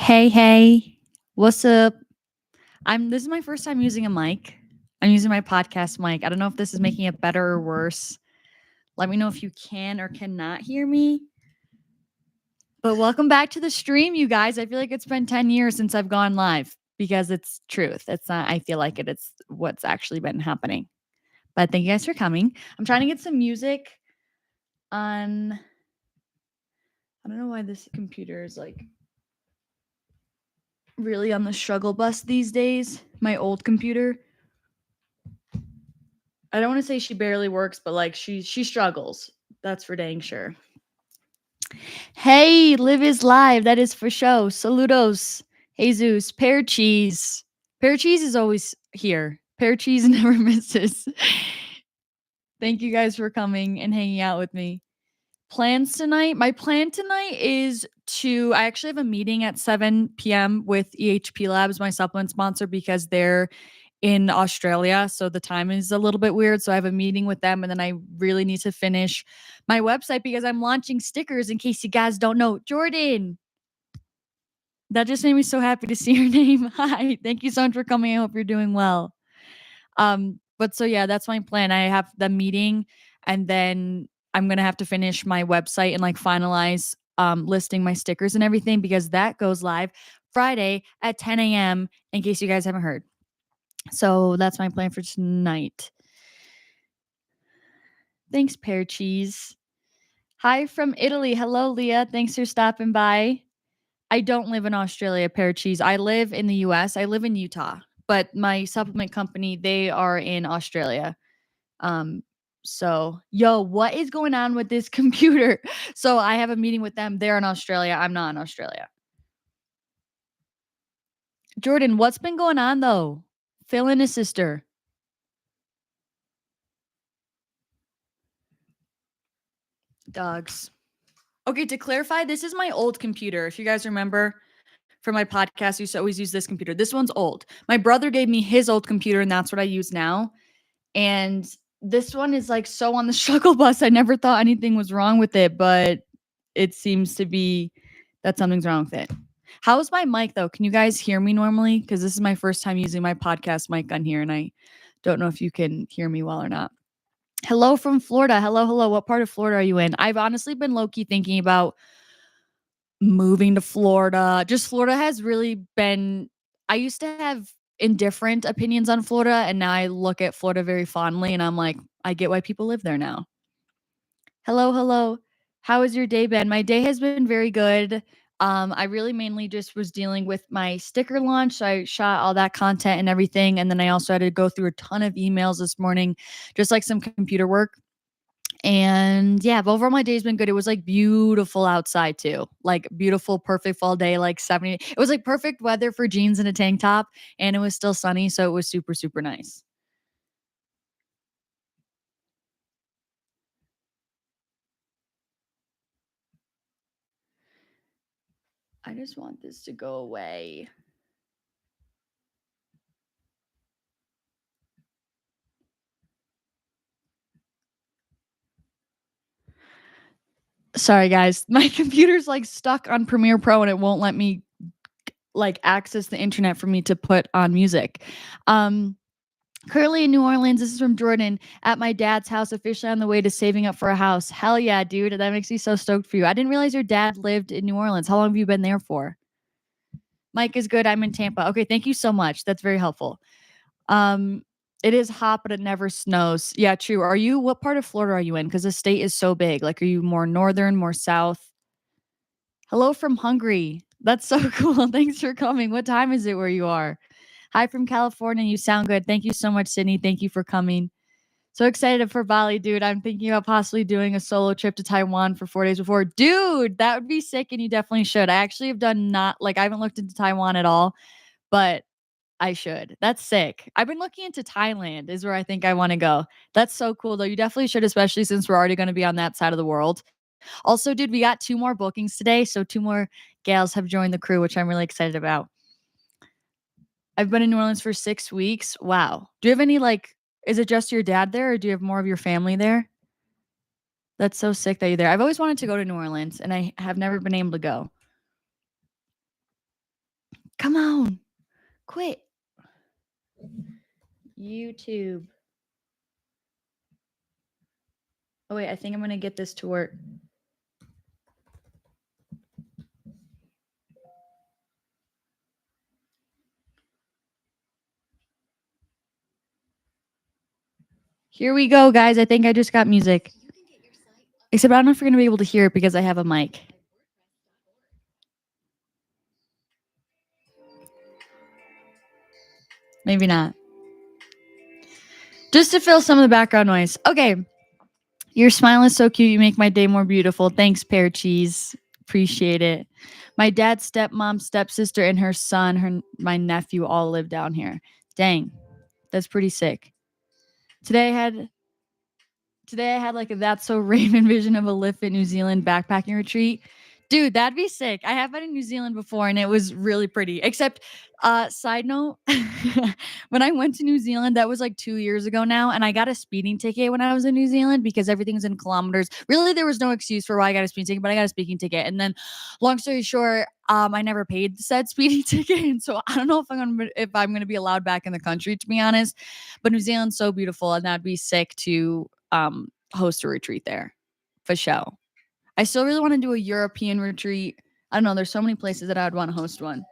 Hey, what's up? This is my first time using a mic. I'm using my podcast mic. I don't know if this is making it better or worse. Let me know if you can or cannot hear me. But welcome back to the stream, you guys. I feel like it's been 10 years since I've gone live because it's truth. It's not, I feel like it's what's actually been happening. But thank you guys for coming. I'm trying to get some music on. I don't know why this computer is like really on the struggle bus these days. My old computer. I don't want to say she barely works, but like she struggles. That's for dang sure. Hey, Live is live. That is for show. Saludos. Jesus. Pear cheese. Pear cheese is always here. Pear cheese never misses. Thank you guys for coming and hanging out with me. Plans tonight? My plan tonight is I actually have a meeting at 7 p.m. with EHPLABS, my supplement sponsor, because they're in Australia. So the time is a little bit weird. So I have a meeting with them, and then I really need to finish my website because I'm launching stickers, in case you guys don't know. Jordan, that just made me so happy to see your name. Hi. Thank you so much for coming. I hope you're doing well. But so yeah, that's my plan. I have the meeting, and then I'm gonna have to finish my website and like finalize listing my stickers and everything, because that goes live Friday at 10 a.m. in case you guys haven't heard. So that's my plan for tonight. Thanks, Pear Cheese. Hi from Italy. Hello, Leah. Thanks for stopping by. I don't live in Australia, Pear Cheese. I live in the US. I live in Utah. But my supplement company, they are in Australia. So, yo, what is going on with this computer? So I have a meeting with them. They're in Australia. I'm not in Australia. Jordan, what's been going on though? Phil and his sister. Dogs. Okay, to clarify, this is my old computer. If you guys remember for my podcast, I used to always use this computer. This one's old. My brother gave me his old computer, and that's what I use now. And this one is like so on the struggle bus. I never thought anything was wrong with it, but it seems to be that something's wrong with it. How's my mic though? Can you guys hear me normally? Because this is my first time using my podcast mic on here, and I don't know if you can hear me well or not. Hello from Florida. Hello. What part of Florida are you in? I've honestly been low-key thinking about moving to Florida. Just Florida has really been, I used to have indifferent opinions on Florida, and now I look at Florida very fondly, and I'm like, I get why people live there now. Hello. How has your day been? My day has been very good. I really mainly just was dealing with my sticker launch. So I shot all that content and everything. And then I also had to go through a ton of emails this morning, just like some computer work. And yeah, but overall my day's been good. It was like beautiful outside too. Like beautiful, perfect fall day, like 70. It was like perfect weather for jeans and a tank top, and it was still sunny, so it was super, super nice. I just want this to go away. Sorry guys, my computer's like stuck on Premiere Pro, and it won't let me like access the internet for me to put on music. Currently in New Orleans. This is from Jordan. At my dad's house, officially on the way to saving up for a house. Hell yeah, dude. That makes me so stoked for you. I didn't realize your dad lived in New Orleans. How long have you been there for? Mike is good. I'm in Tampa. Okay, thank you so much. That's very helpful. It is hot, but it never snows. Yeah, true. What part of Florida are you in? Because the state is so big. Like, are you more northern, more south? Hello from Hungary. That's so cool. Thanks for coming. What time is it where you are? Hi from California. You sound good. Thank you so much, Sydney. Thank you for coming. So excited for Bali, dude. I'm thinking about possibly doing a solo trip to Taiwan for 4 days before. Dude, that would be sick, and you definitely should. I actually have done I haven't looked into Taiwan at all, but I should. That's sick. I've been looking into Thailand is where I think I want to go. That's so cool, though. You definitely should, especially since we're already going to be on that side of the world. Also, dude, we got 2 more bookings today, so 2 more gals have joined the crew, which I'm really excited about. I've been in New Orleans for 6 weeks. Wow. Do you have any is it just your dad there, or do you have more of your family there? That's so sick that you're there. I've always wanted to go to New Orleans, and I have never been able to go. Come on. Quit. YouTube. Oh, wait. I think I'm going to get this to work. Here we go, guys. I think I just got music. Except I don't know if you're going to be able to hear it because I have a mic. Maybe not. Just to fill some of the background noise. Okay. Your smile is so cute. You make my day more beautiful. Thanks, Pear Cheese. Appreciate it. My dad's stepmom, stepsister, and her son, my nephew all live down here. Dang. That's pretty sick. Today I had like a That's So Raven vision of a Livfiit New Zealand backpacking retreat. Dude, that'd be sick. I have been in New Zealand before and it was really pretty. Except, side note, when I went to New Zealand, that was like 2 years ago now, and I got a speeding ticket when I was in New Zealand because everything's in kilometers. Really, there was no excuse for why I got a speeding ticket, but I got a speeding ticket. And then, long story short, I never paid said speeding ticket, and so I don't know if I'm gonna be allowed back in the country, to be honest. But New Zealand's so beautiful, and that'd be sick to host a retreat there for sure. I still really want to do a European retreat. I don't know. There's so many places that I would want to host one.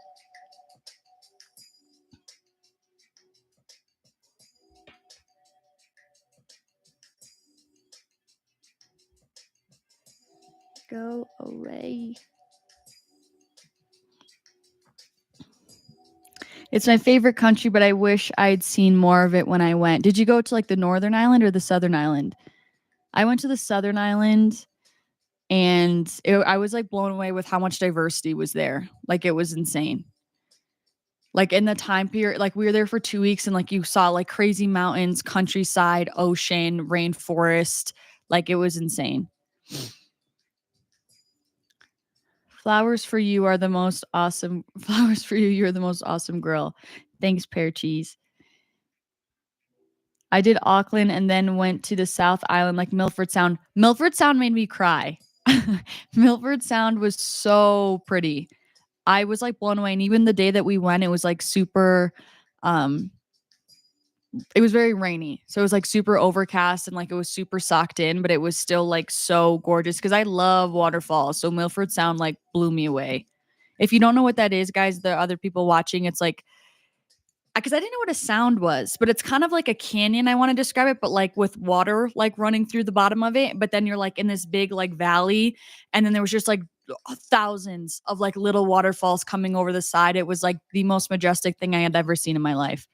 Go away. It's my favorite country, but I wish I'd seen more of it when I went. Did you go to like the Northern Island or the Southern Island? I went to the Southern Island, and I was like blown away with how much diversity was there. Like it was insane. Like in the time period, like we were there for 2 weeks, and like you saw like crazy mountains, countryside, ocean, rainforest. Like it was insane. Flowers for you are the most awesome. Flowers for you. You're the most awesome girl. Thanks, Pear Cheese. I did Auckland and then went to the South Island, like Milford Sound. Milford Sound made me cry. Milford Sound was so pretty. I was like blown away. And even the day that we went, it was like super, it was very rainy. So it was like super overcast and like it was super socked in, but it was still like so gorgeous because I love waterfalls. So Milford Sound like blew me away. If you don't know what that is, guys, the other people watching, it's like, because I didn't know what a sound was, but it's kind of like a canyon. I want to describe it, but like with water like running through the bottom of it. But then you're like in this big like valley, and then there was just like thousands of like little waterfalls coming over the side. It was like the most majestic thing I had ever seen in my life.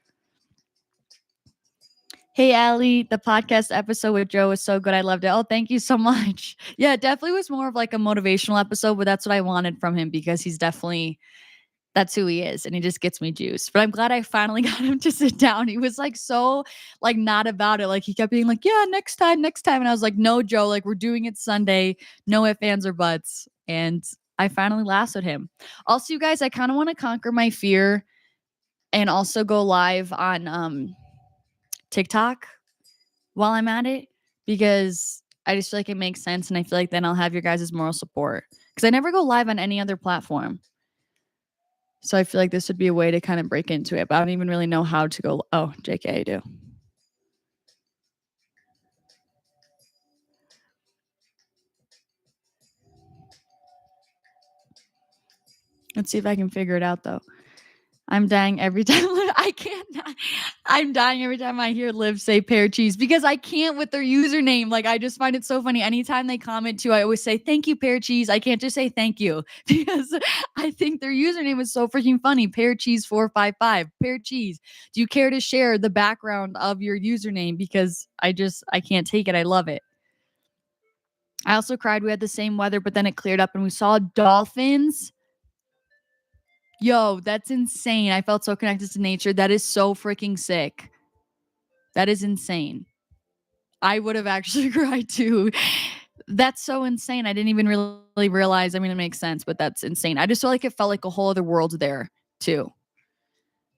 Hey, Allie, the podcast episode with Joe was so good. I loved it. Oh, thank you so much. Yeah, it definitely was more of like a motivational episode, but that's what I wanted from him because he's definitely, that's who he is, and he just gets me juice. But I'm glad I finally got him to sit down. He was like so like not about it. Like he kept being like, yeah, next time, next time. And I was like, no, Joe, like we're doing it Sunday. No ifs, ands, or buts. And I finally lassoed him. Also, you guys, I kind of want to conquer my fear and also go live on TikTok while I'm at it because I just feel like it makes sense, and I feel like then I'll have your guys' moral support because I never go live on any other platform. So I feel like this would be a way to kind of break into it, but I don't even really know how to go. Oh, JK, I do. Let's see if I can figure it out though. I'm dying every time. I can't. I'm dying every time I hear Liv say pear cheese because I can't with their username. Like I just find it so funny. Anytime they comment too, I always say thank you, pear cheese. I can't just say thank you because I think their username is so freaking funny. Pear cheese 455. Pear cheese. Do you care to share the background of your username? Because I can't take it. I love it. I also cried. We had the same weather, but then it cleared up and we saw dolphins. Yo, that's insane. I felt so connected to nature. That is so freaking sick. That is insane. I would have actually cried too. That's so insane. I didn't even really realize. I mean, it makes sense, but that's insane. I just felt like it felt like a whole other world there too.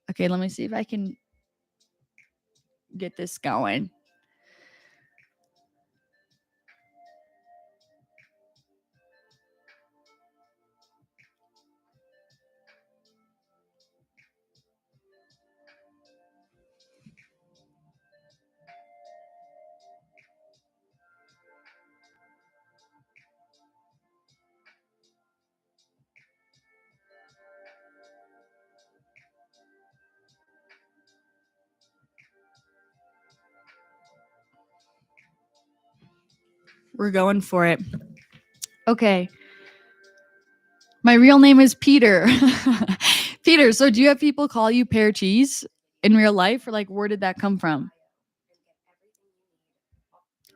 Okay, let me see if I can get this going. We're going for it. Okay. My real name is Peter. Peter, so do you have people call you Pear Cheese in real life? Or like, where did that come from?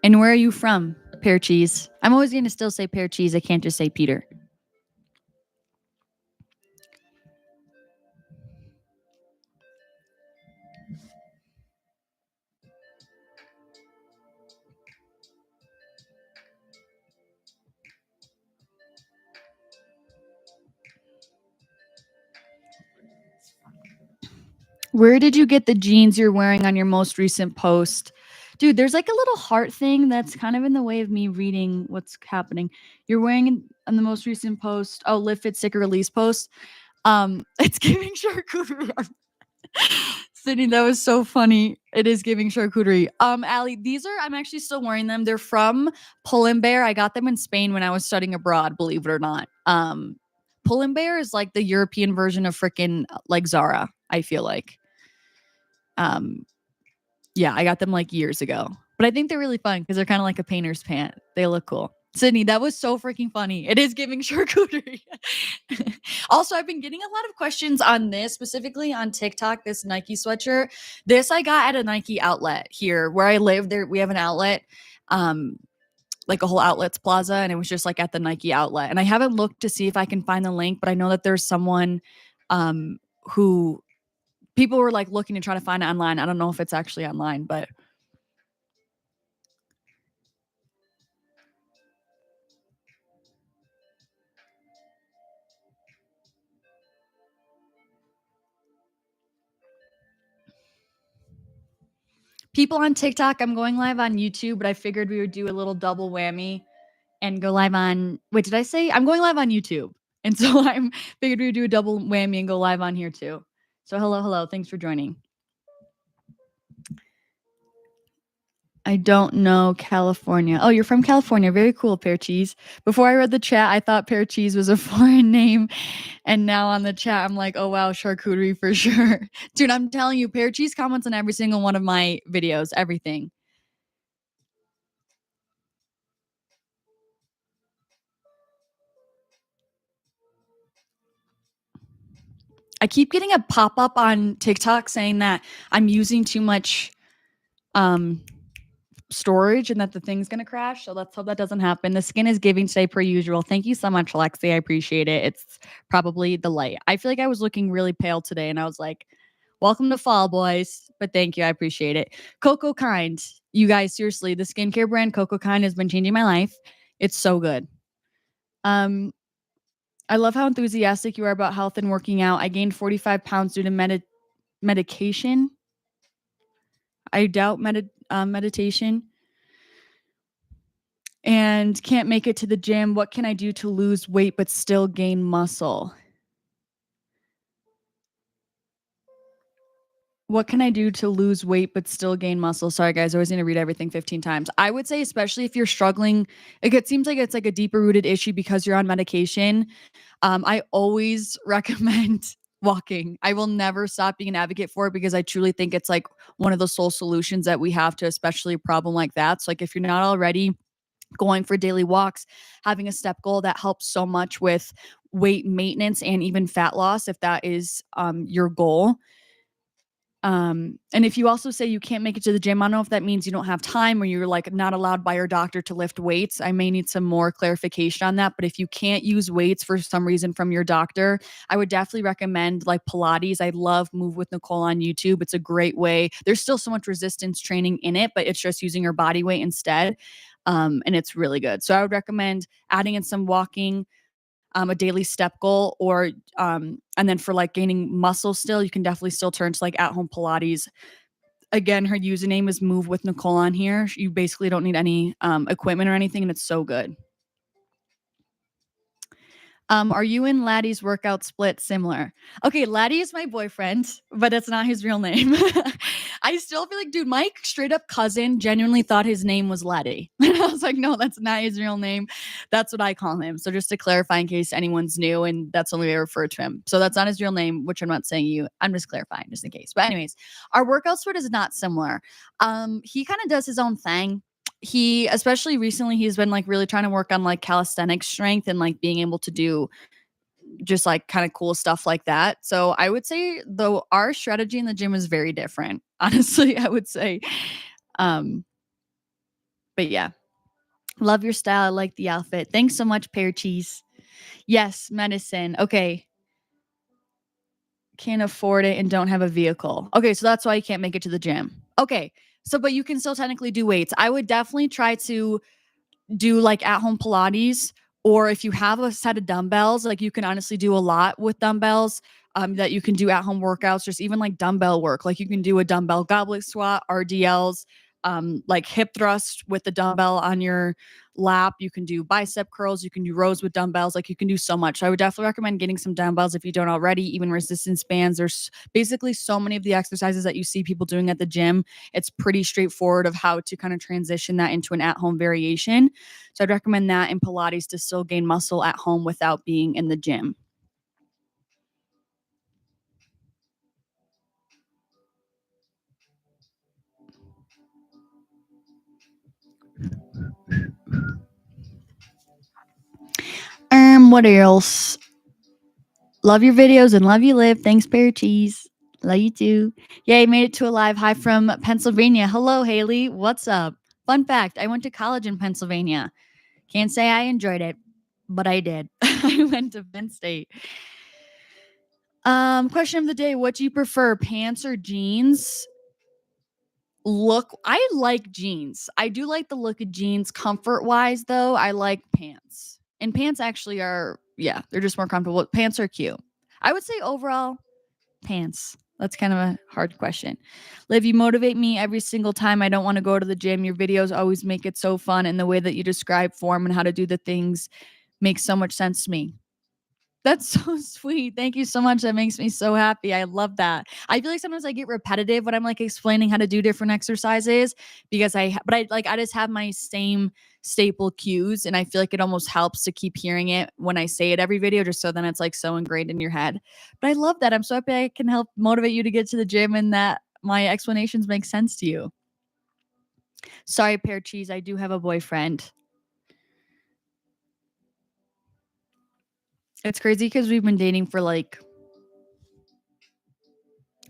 And where are you from, Pear Cheese? I'm always going to still say Pear Cheese. I can't just say Peter. Where did you get the jeans you're wearing on your most recent post? Dude, there's like a little heart thing that's kind of in the way of me reading what's happening. You're wearing on the most recent post, oh, Livfiit Sticker Release post. It's giving charcuterie. Sydney, that was so funny. It is giving charcuterie. Allie, these are, I'm actually still wearing them. They're from Pull and Bear. I got them in Spain when I was studying abroad, believe it or not. Pull and Bear is like the European version of freaking like Zara, I feel like. Yeah, I got them like years ago. But I think they're really fun because they're kind of like a painter's pant. They look cool. Sydney, that was so freaking funny. It is giving charcuterie. Also, I've been getting a lot of questions on this, specifically on TikTok, this Nike sweatshirt. This I got at a Nike outlet here where I live. There we have an outlet, like a whole outlets plaza, and it was just like at the Nike outlet. And I haven't looked to see if I can find the link, but I know that there's someone who people were like looking to try to find it online. I don't know if it's actually online, but people on TikTok, I'm going live on YouTube, but I figured we would do a little double whammy and go live on, wait, did I say? I'm going live on YouTube. And so I'm figured we would do a double whammy and go live on here too. So hello. Thanks for joining. I don't know California. Oh, you're from California. Very cool, Pear Cheese. Before I read the chat, I thought Pear Cheese was a foreign name. And now on the chat, I'm like, oh, wow, charcuterie for sure. Dude, I'm telling you, Pear Cheese comments on every single one of my videos, everything. I keep getting a pop-up on TikTok saying that I'm using too much storage and that the thing's gonna crash. So let's hope that doesn't happen. The skin is giving today per usual. Thank you so much, Lexi. I appreciate it. It's probably the light. I feel like I was looking really pale today and I was like, welcome to fall, boys. But thank you. I appreciate it. Coco Kind. You guys, seriously, the skincare brand Coco Kind has been changing my life. It's so good. I love how enthusiastic you are about health and working out. I gained 45 pounds due to medication. I doubt meditation. And can't make it to the gym. What can I do to lose weight but still gain muscle? What can I do to lose weight but still gain muscle? Sorry, guys, I always need to read everything 15 times. I would say, especially if you're struggling, it seems like it's like a deeper rooted issue because you're on medication. I always recommend walking. I will never stop being an advocate for it because I truly think it's like one of the sole solutions that we have to, especially a problem like that. So, like, if you're not already going for daily walks, having a step goal that helps so much with weight maintenance and even fat loss, if that is your goal. And if you also say you can't make it to the gym, I don't know if that means you don't have time or you're like not allowed by your doctor to lift weights. I may need some more clarification on that. But if you can't use weights for some reason from your doctor, I would definitely recommend like Pilates. I love Move with Nicole on YouTube. It's a great way. There's still so much resistance training in it, but it's just using your body weight instead. And it's really good. So I would recommend adding in some walking, a daily step goal, or and then for like gaining muscle still, you can definitely still turn to like at home Pilates. Again, her username is Move with Nicole on here. You basically don't need any equipment or anything, and it's so good. Are you and Laddie's workout split similar? Okay, Laddie is my boyfriend, but that's not his real name. I still feel like, dude, my straight up cousin genuinely thought his name was Laddie. And I was like, no, that's not his real name. That's what I call him. So just to clarify in case anyone's new, and that's the only way I refer to him. So that's not his real name, which I'm not saying you. I'm just clarifying just in case. But anyways, our workout split is not similar. He kind of does his own thing. he, especially recently, he's been like really trying to work on like calisthenic strength and like being able to do just like kind of cool stuff like that. So I would say though our strategy in the gym is very different. Honestly, I would say. Um, but yeah. Love your style. I like the outfit. Thanks so much, Pear Cheese. Yes, medicine. Okay. Can't afford it and don't have a vehicle. Okay, so that's why you can't make it to the gym. Okay. So but you can still technically do weights. I would definitely try to do like at home Pilates, or if you have a set of dumbbells, like you can honestly do a lot with dumbbells that you can do at home workouts. There's even like dumbbell work. Like you can do a dumbbell goblet squat, RDLs, like hip thrust with the dumbbell on your lap. You can do bicep curls. You can do rows with dumbbells. Like you can do so much. So I would definitely recommend getting some dumbbells if you don't already, even resistance bands. There's basically so many of the exercises that you see people doing at the gym. It's pretty straightforward of how to kind of transition that into an at-home variation. So I'd recommend that in Pilates to still gain muscle at home without being in the gym. What else? Love your videos and love you, Liv. Thanks, Pear Cheese. Love you too. Yay, made it to a live. Hi from Pennsylvania. Hello, Haley. What's up? Fun fact, I went to college in Pennsylvania. Can't say I enjoyed it, but I did. I went to Penn State. Question of the day. What do you prefer, pants or jeans? Look, I like jeans. I do like the look of jeans. Comfort-wise, though, I like pants. And pants actually are, yeah, they're just more comfortable. Pants are cute. I would say overall, pants. That's kind of a hard question. Liv, you motivate me every single time I don't want to go to the gym. Your videos always make it so fun, and the way that you describe form and how to do the things makes so much sense to me. That's so sweet. Thank you so much. That makes me so happy. I love that. I feel like sometimes I get repetitive when I'm like explaining how to do different exercises because I just have my same staple cues, and I feel like it almost helps to keep hearing it when I say it every video, just so then it's like so ingrained in your head. But I love that. I'm so happy I can help motivate you to get to the gym and that my explanations make sense to you. Sorry, Pear Cheese. I do have a boyfriend. It's crazy because we've been dating for like,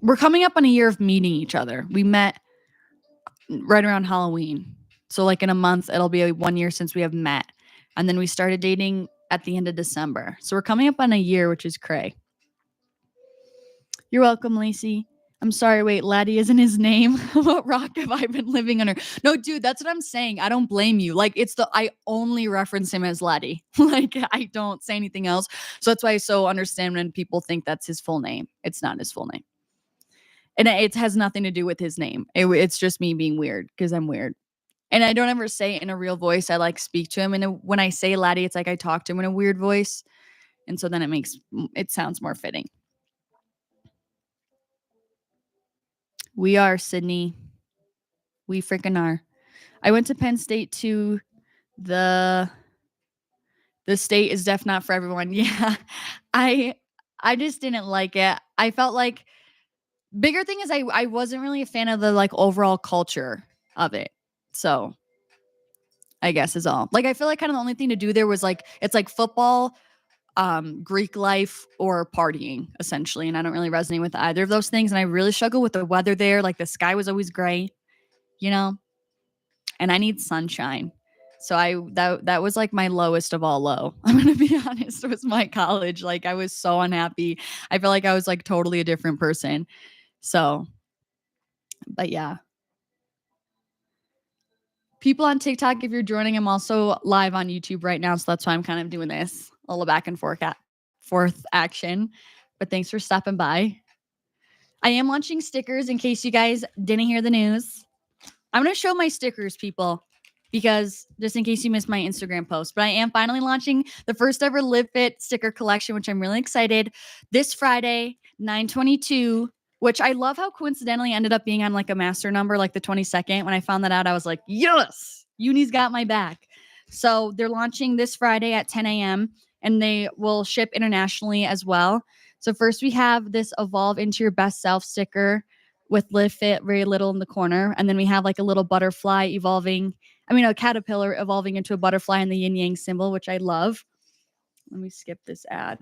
we're coming up on a year of meeting each other. We met right around Halloween. So like in a month, it'll be 1 year since we have met. And then we started dating at the end of December. So we're coming up on a year, which is cray. You're welcome, Lacey. I'm sorry, wait, Laddie isn't his name. What rock have I been living under? No, dude, that's what I'm saying. I don't blame you. Like, I only reference him as Laddie. Like, I don't say anything else. So that's why I so understand when people think that's his full name. It's not his full name. And it has nothing to do with his name. It's just me being weird because I'm weird. And I don't ever say it in a real voice. I like speak to him. And when I say Laddie, it's like I talk to him in a weird voice. And so then it sounds more fitting. We are, Sydney. We freaking are. I went to Penn State too. The state is definitely not for everyone. Yeah. I just didn't like it. I felt like bigger thing is I wasn't really a fan of the like overall culture of it. So I guess is all. Like I feel like kind of the only thing to do there was like it's like football, Greek life, or partying essentially. And I don't really resonate with either of those things. And I really struggle with the weather there. Like the sky was always gray, you know, and I need sunshine. So that was like my lowest of all low. I'm gonna be honest. It was my college. Like I was so unhappy. I feel like I was like totally a different person. So, but yeah. People on TikTok, if you're joining, I'm also live on YouTube right now. So that's why I'm kind of doing this a little back and forth action. But thanks for stopping by. I am launching stickers in case you guys didn't hear the news. I'm going to show my stickers, people, because just in case you missed my Instagram post. But I am finally launching the first ever Livfiit Sticker Collection, which I'm really excited. This Friday, 9/22. Which I love how coincidentally ended up being on like a master number, like the 22nd. When I found that out, I was like, yes, Uni's got my back. So they're launching this Friday at 10 a.m. and they will ship internationally as well. So first we have this Evolve Into Your Best Self sticker with Livfiit very little in the corner. And then we have like a little butterfly evolving I mean, a caterpillar evolving into a butterfly and the yin yang symbol, which I love. Let me skip this ad.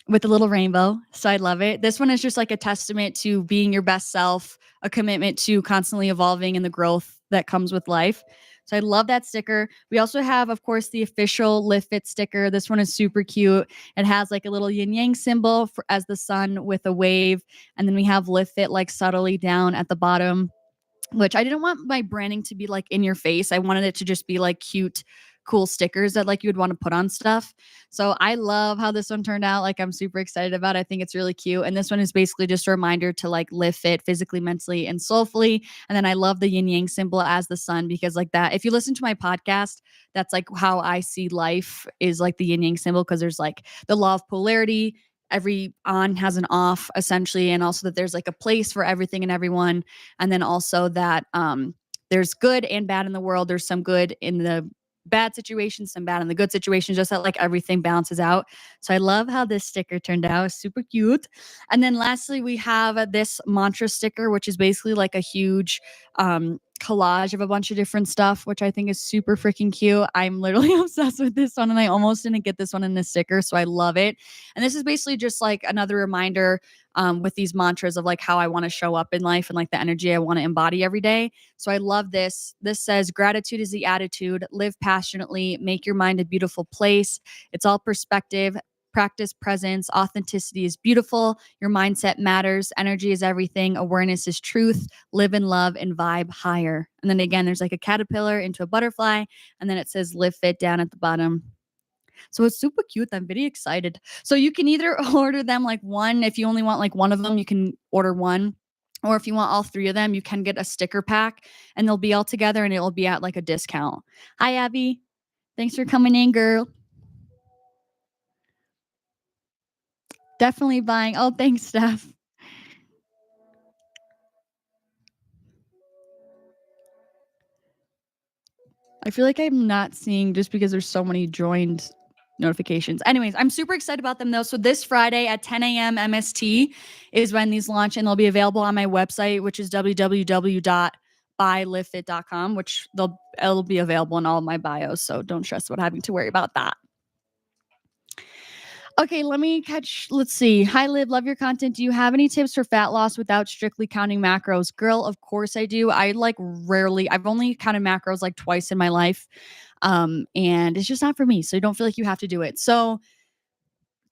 With a little rainbow. So I love it. This one is just like a testament to being your best self, a commitment to constantly evolving and the growth that comes with life. So I love that sticker. We also have, of course, the official Livfiit sticker. This one is super cute. It has like a little yin yang symbol as the sun with a wave. And then we have Livfiit like subtly down at the bottom, which I didn't want my branding to be like in your face. I wanted it to just be like cute, cool stickers that like you would want to put on stuff. So I love how this one turned out. Like I'm super excited about it. I think it's really cute. And this one is basically just a reminder to like live fit physically, mentally, and soulfully. And then I love the yin yang symbol as the sun, because like that, if you listen to my podcast, that's like how I see life, is like the yin yang symbol, because there's like the law of polarity. Every on has an off essentially, and also that there's like a place for everything and everyone. And then also that there's good and bad in the world. There's some good in the bad situations, some bad in the good situations, just that like everything balances out. So I love how this sticker turned out. It's super cute. And then lastly, we have this mantra sticker, which is basically like a huge collage of a bunch of different stuff, which I think is super freaking cute. I'm literally obsessed with this one, and I almost didn't get this one in the sticker, so I love it. And this is basically just like another reminder with these mantras of like how I want to show up in life and like the energy I want to embody every day. So I love this. This says, gratitude is the attitude, live passionately, make your mind a beautiful place. It's all perspective. Practice presence. Authenticity is beautiful. Your mindset matters. Energy is everything. Awareness is truth. Live in love and vibe higher. And then again, there's like a caterpillar into a butterfly. And then it says live fit down at the bottom. So it's super cute. I'm very excited. So you can either order them like one. If you only want like one of them, you can order one. Or if you want all three of them, you can get a sticker pack, and they'll be all together and it'll be at like a discount. Hi, Abby. Thanks for coming in, girl. Definitely buying. Oh, thanks, Steph. I feel like I'm not seeing, just because there's so many joined notifications. Anyways, I'm super excited about them though. So this Friday at 10 a.m. MST is when these launch, and they'll be available on my website, which is www.buylivfiit.com, which it'll be available in all of my bios. So don't stress about having to worry about that. Okay, let's see. Hi, Liv, love your content. Do you have any tips for fat loss without strictly counting macros? Girl, of course I do. I've only counted macros like twice in my life. And it's just not for me. So you don't feel like you have to do it. So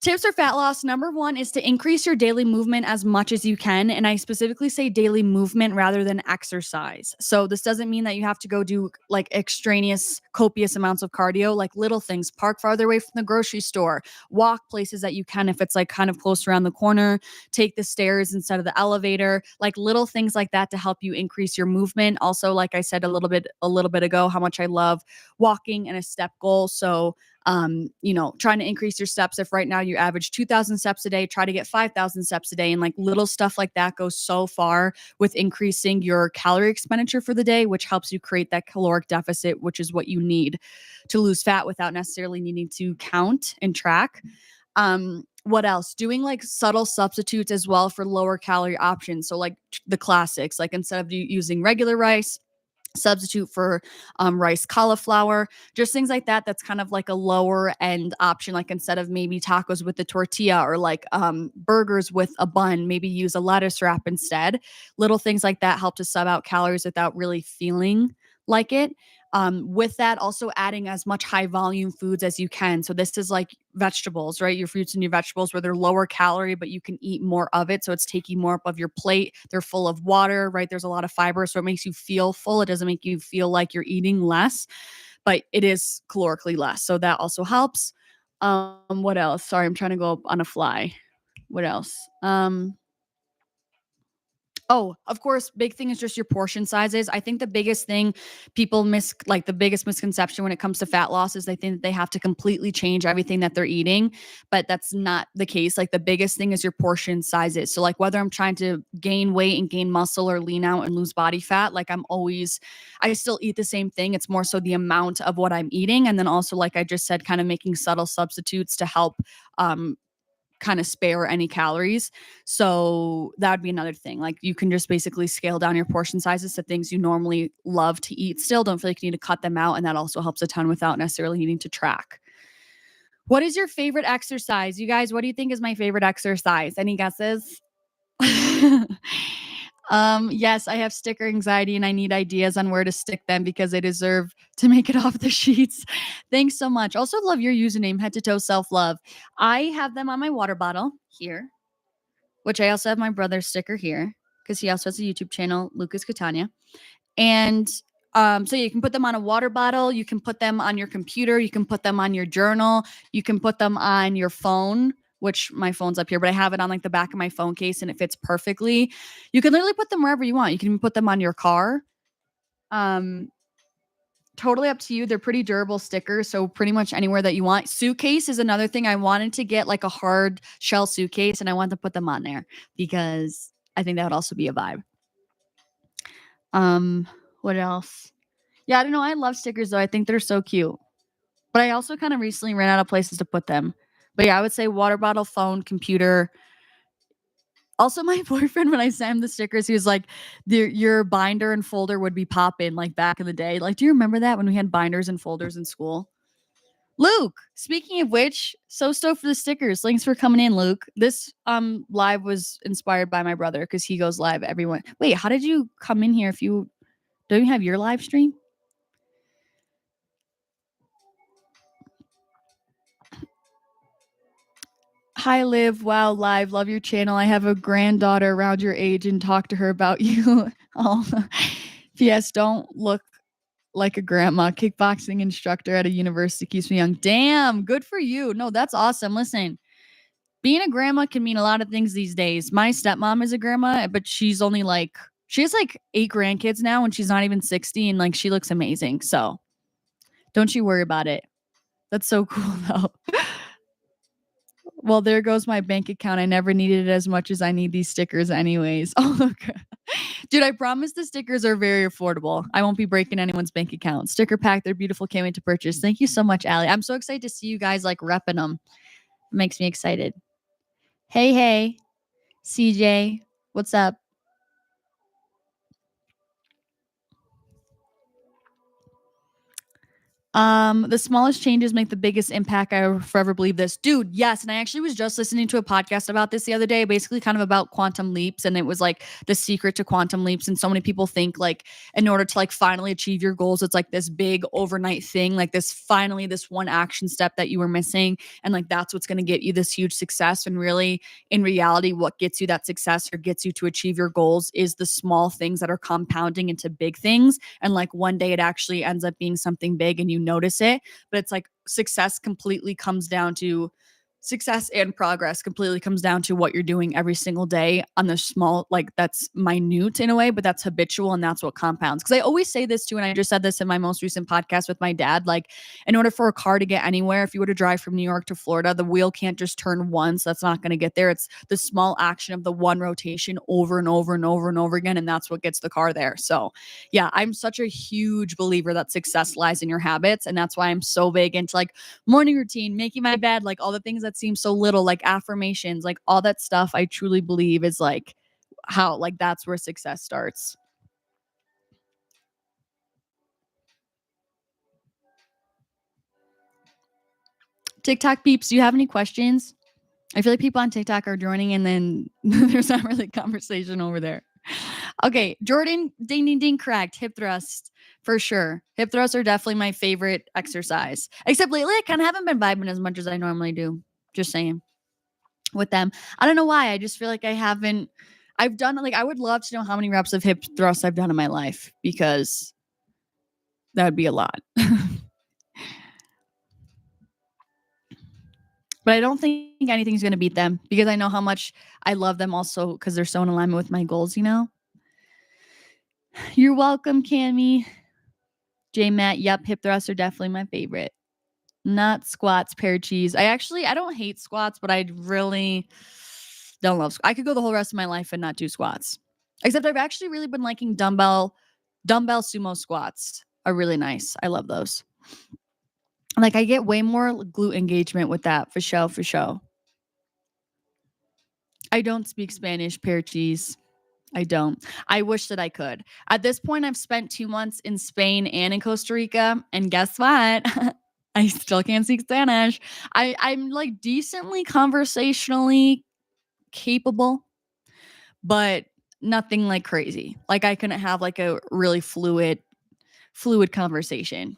tips for fat loss. Number one is to increase your daily movement as much as you can. And I specifically say daily movement rather than exercise. So this doesn't mean that you have to go do like extraneous, copious amounts of cardio, like little things. Park farther away from the grocery store, walk places that you can if it's like kind of close around the corner, take the stairs instead of the elevator, like little things like that to help you increase your movement. Also, like I said a little bit ago, how much I love walking and a step goal. So trying to increase your steps. If right now you average 2,000 steps a day, try to get 5,000 steps a day. And like little stuff like that goes so far with increasing your calorie expenditure for the day, which helps you create that caloric deficit, which is what you need to lose fat without necessarily needing to count and track. What else? Doing like subtle substitutes as well for lower calorie options. So like the classics, like instead of using regular rice, substitute for rice cauliflower, just things like that. That's kind of like a lower end option. Like instead of maybe tacos with the tortilla, or like burgers with a bun, maybe use a lettuce wrap instead. Little things like that help to sub out calories without really feeling like it. With that, also adding as much high volume foods as you can. So this is like vegetables, right? Your fruits and your vegetables, where they're lower calorie, but you can eat more of it. So it's taking more up of your plate. They're full of water, right? There's a lot of fiber. So it makes you feel full. It doesn't make you feel like you're eating less, but it is calorically less. So that also helps. What else? Sorry, I'm trying to go on a fly. What else? Oh, of course, big thing is just your portion sizes. I think the biggest thing the biggest misconception when it comes to fat loss is they think that they have to completely change everything that they're eating, but that's not the case. Like the biggest thing is your portion sizes. So like whether I'm trying to gain weight and gain muscle, or lean out and lose body fat, like I still eat the same thing. It's more so the amount of what I'm eating. And then also, like I just said, kind of making subtle substitutes to help kind of spare any calories. So that would be another thing. Like you can just basically scale down your portion sizes to things you normally love to eat still. Don't feel like you need to cut them out. And that also helps a ton without necessarily needing to track. What is your favorite exercise? You guys, what do you think is my favorite exercise? Any guesses? Yes, I have sticker anxiety and I need ideas on where to stick them because they deserve to make it off the sheets. Thanks so much. Also love your username, head to toe self-love. I have them on my water bottle here, which I also have my brother's sticker here because he also has a YouTube channel, Lucas Catania. And so you can put them on a water bottle, you can put them on your computer, you can put them on your journal, you can put them on your phone, which my phone's up here, but I have it on like the back of my phone case and it fits perfectly. You can literally put them wherever you want. You can even put them on your car. Totally up to you. They're pretty durable stickers, so pretty much anywhere that you want. Suitcase is another thing. I wanted to get like a hard shell suitcase and I wanted to put them on there because I think that would also be a vibe. What else? Yeah, I don't know. I love stickers though. I think they're so cute. But I also kind of recently ran out of places to put them. But yeah, I would say water bottle, phone, computer. Also, my boyfriend, when I sent him the stickers, he was like, your binder and folder would be popping like back in the day. Like, do you remember that when we had binders and folders in school? Luke, speaking of which, so stoked for the stickers. Thanks for coming in, Luke. This live was inspired by my brother because he goes live everyone. Wait, how did you come in here if you don't you have your live stream? Hi, Liv. Wow, live. Love your channel. I have a granddaughter around your age and talk to her about you. Oh, P.S. Don't look like a grandma. Kickboxing instructor at a university keeps me young. Damn, good for you. No, that's awesome. Listen, being a grandma can mean a lot of things these days. My stepmom is a grandma, but she's only like, she has like 8 grandkids now and she's not even 60 and like she looks amazing. So don't you worry about it. That's so cool though. Well, there goes my bank account. I never needed it as much as I need these stickers anyways. Oh, okay. Dude, I promise the stickers are very affordable. I won't be breaking anyone's bank account. Sticker pack, they're beautiful. Can't wait to purchase. Thank you so much, Allie. I'm so excited to see you guys like repping them. It makes me excited. Hey, CJ, what's up? The smallest changes make the biggest impact. I will forever believe this. Dude, yes. And I actually was just listening to a podcast about this the other day, basically kind of about quantum leaps. And it was like the secret to quantum leaps. And so many people think like in order to like finally achieve your goals, it's like this big overnight thing, like this finally this one action step that you were missing. And like that's what's going to get you this huge success. And really, in reality, what gets you that success or gets you to achieve your goals is the small things that are compounding into big things. And like one day it actually ends up being something big and you notice it. But it's like success and progress completely comes down to what you're doing every single day on the small, like that's minute in a way, but that's habitual and that's what compounds. Because I always say this too, and I just said this in my most recent podcast with my dad, like in order for a car to get anywhere, if you were to drive from New York to Florida, the wheel can't just turn once. That's not going to get there. It's the small action of the one rotation over and over and over and over again. And that's what gets the car there. So yeah, I'm such a huge believer that success lies in your habits. And that's why I'm so big into like morning routine, making my bed, like all the things that seem so little, like affirmations, like all that stuff. I truly believe is like how, like, that's where success starts. TikTok peeps, do you have any questions? I feel like people on TikTok are joining and then there's not really conversation over there. Okay, Jordan, ding, ding, ding, correct. Hip thrust for sure. Hip thrusts are definitely my favorite exercise. Except lately, I kind of haven't been vibing as much as I normally do. Just saying with them. I don't know why. I just feel like I've done like, I would love to know how many reps of hip thrusts I've done in my life because that would be a lot. But I don't think anything's going to beat them because I know how much I love them also because they're so in alignment with my goals, you know? You're welcome, Cammy. J Matt, yep, hip thrusts are definitely my favorite. Not squats, pear cheese. I don't hate squats, but I really don't love I could go the whole rest of my life and not do squats. Except I've actually really been liking dumbbell sumo squats are really nice. I love those. Like I get way more glute engagement with that for show. I don't speak Spanish, pear cheese. I don't. I wish that I could. At this point, I've spent 2 months in Spain and in Costa Rica, and guess what? I still can't speak Spanish. I'm like decently conversationally capable, but nothing like crazy. Like I couldn't have like a really fluid conversation.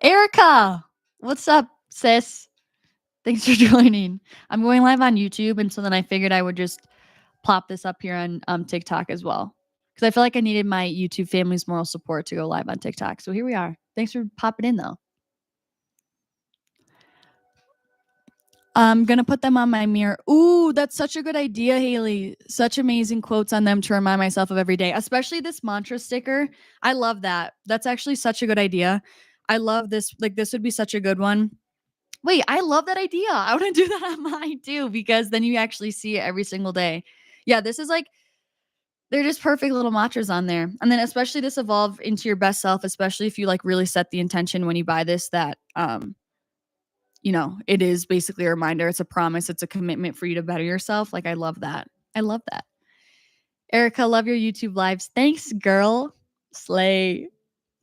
Erica, what's up, sis? Thanks for joining. I'm going live on YouTube, and so then I figured I would just plop this up here on TikTok as well, because I feel like I needed my YouTube family's moral support to go live on TikTok. So here we are. Thanks for popping in, though. I'm gonna put them on my mirror. Ooh, that's such a good idea, Haley. Such amazing quotes on them to remind myself of every day, especially this mantra sticker. I love that. That's actually such a good idea. I love this. Like, this would be such a good one. Wait, I love that idea. I want to do that on mine too, because then you actually see it every single day. Yeah, this is like, they're just perfect little mantras on there. And then especially this evolve into your best self, especially if you like really set the intention when you buy this that you know, it is basically a reminder, it's a promise, it's a commitment for you to better yourself. Like I love that. I love that. Erica, love your YouTube lives. Thanks, girl. Slay.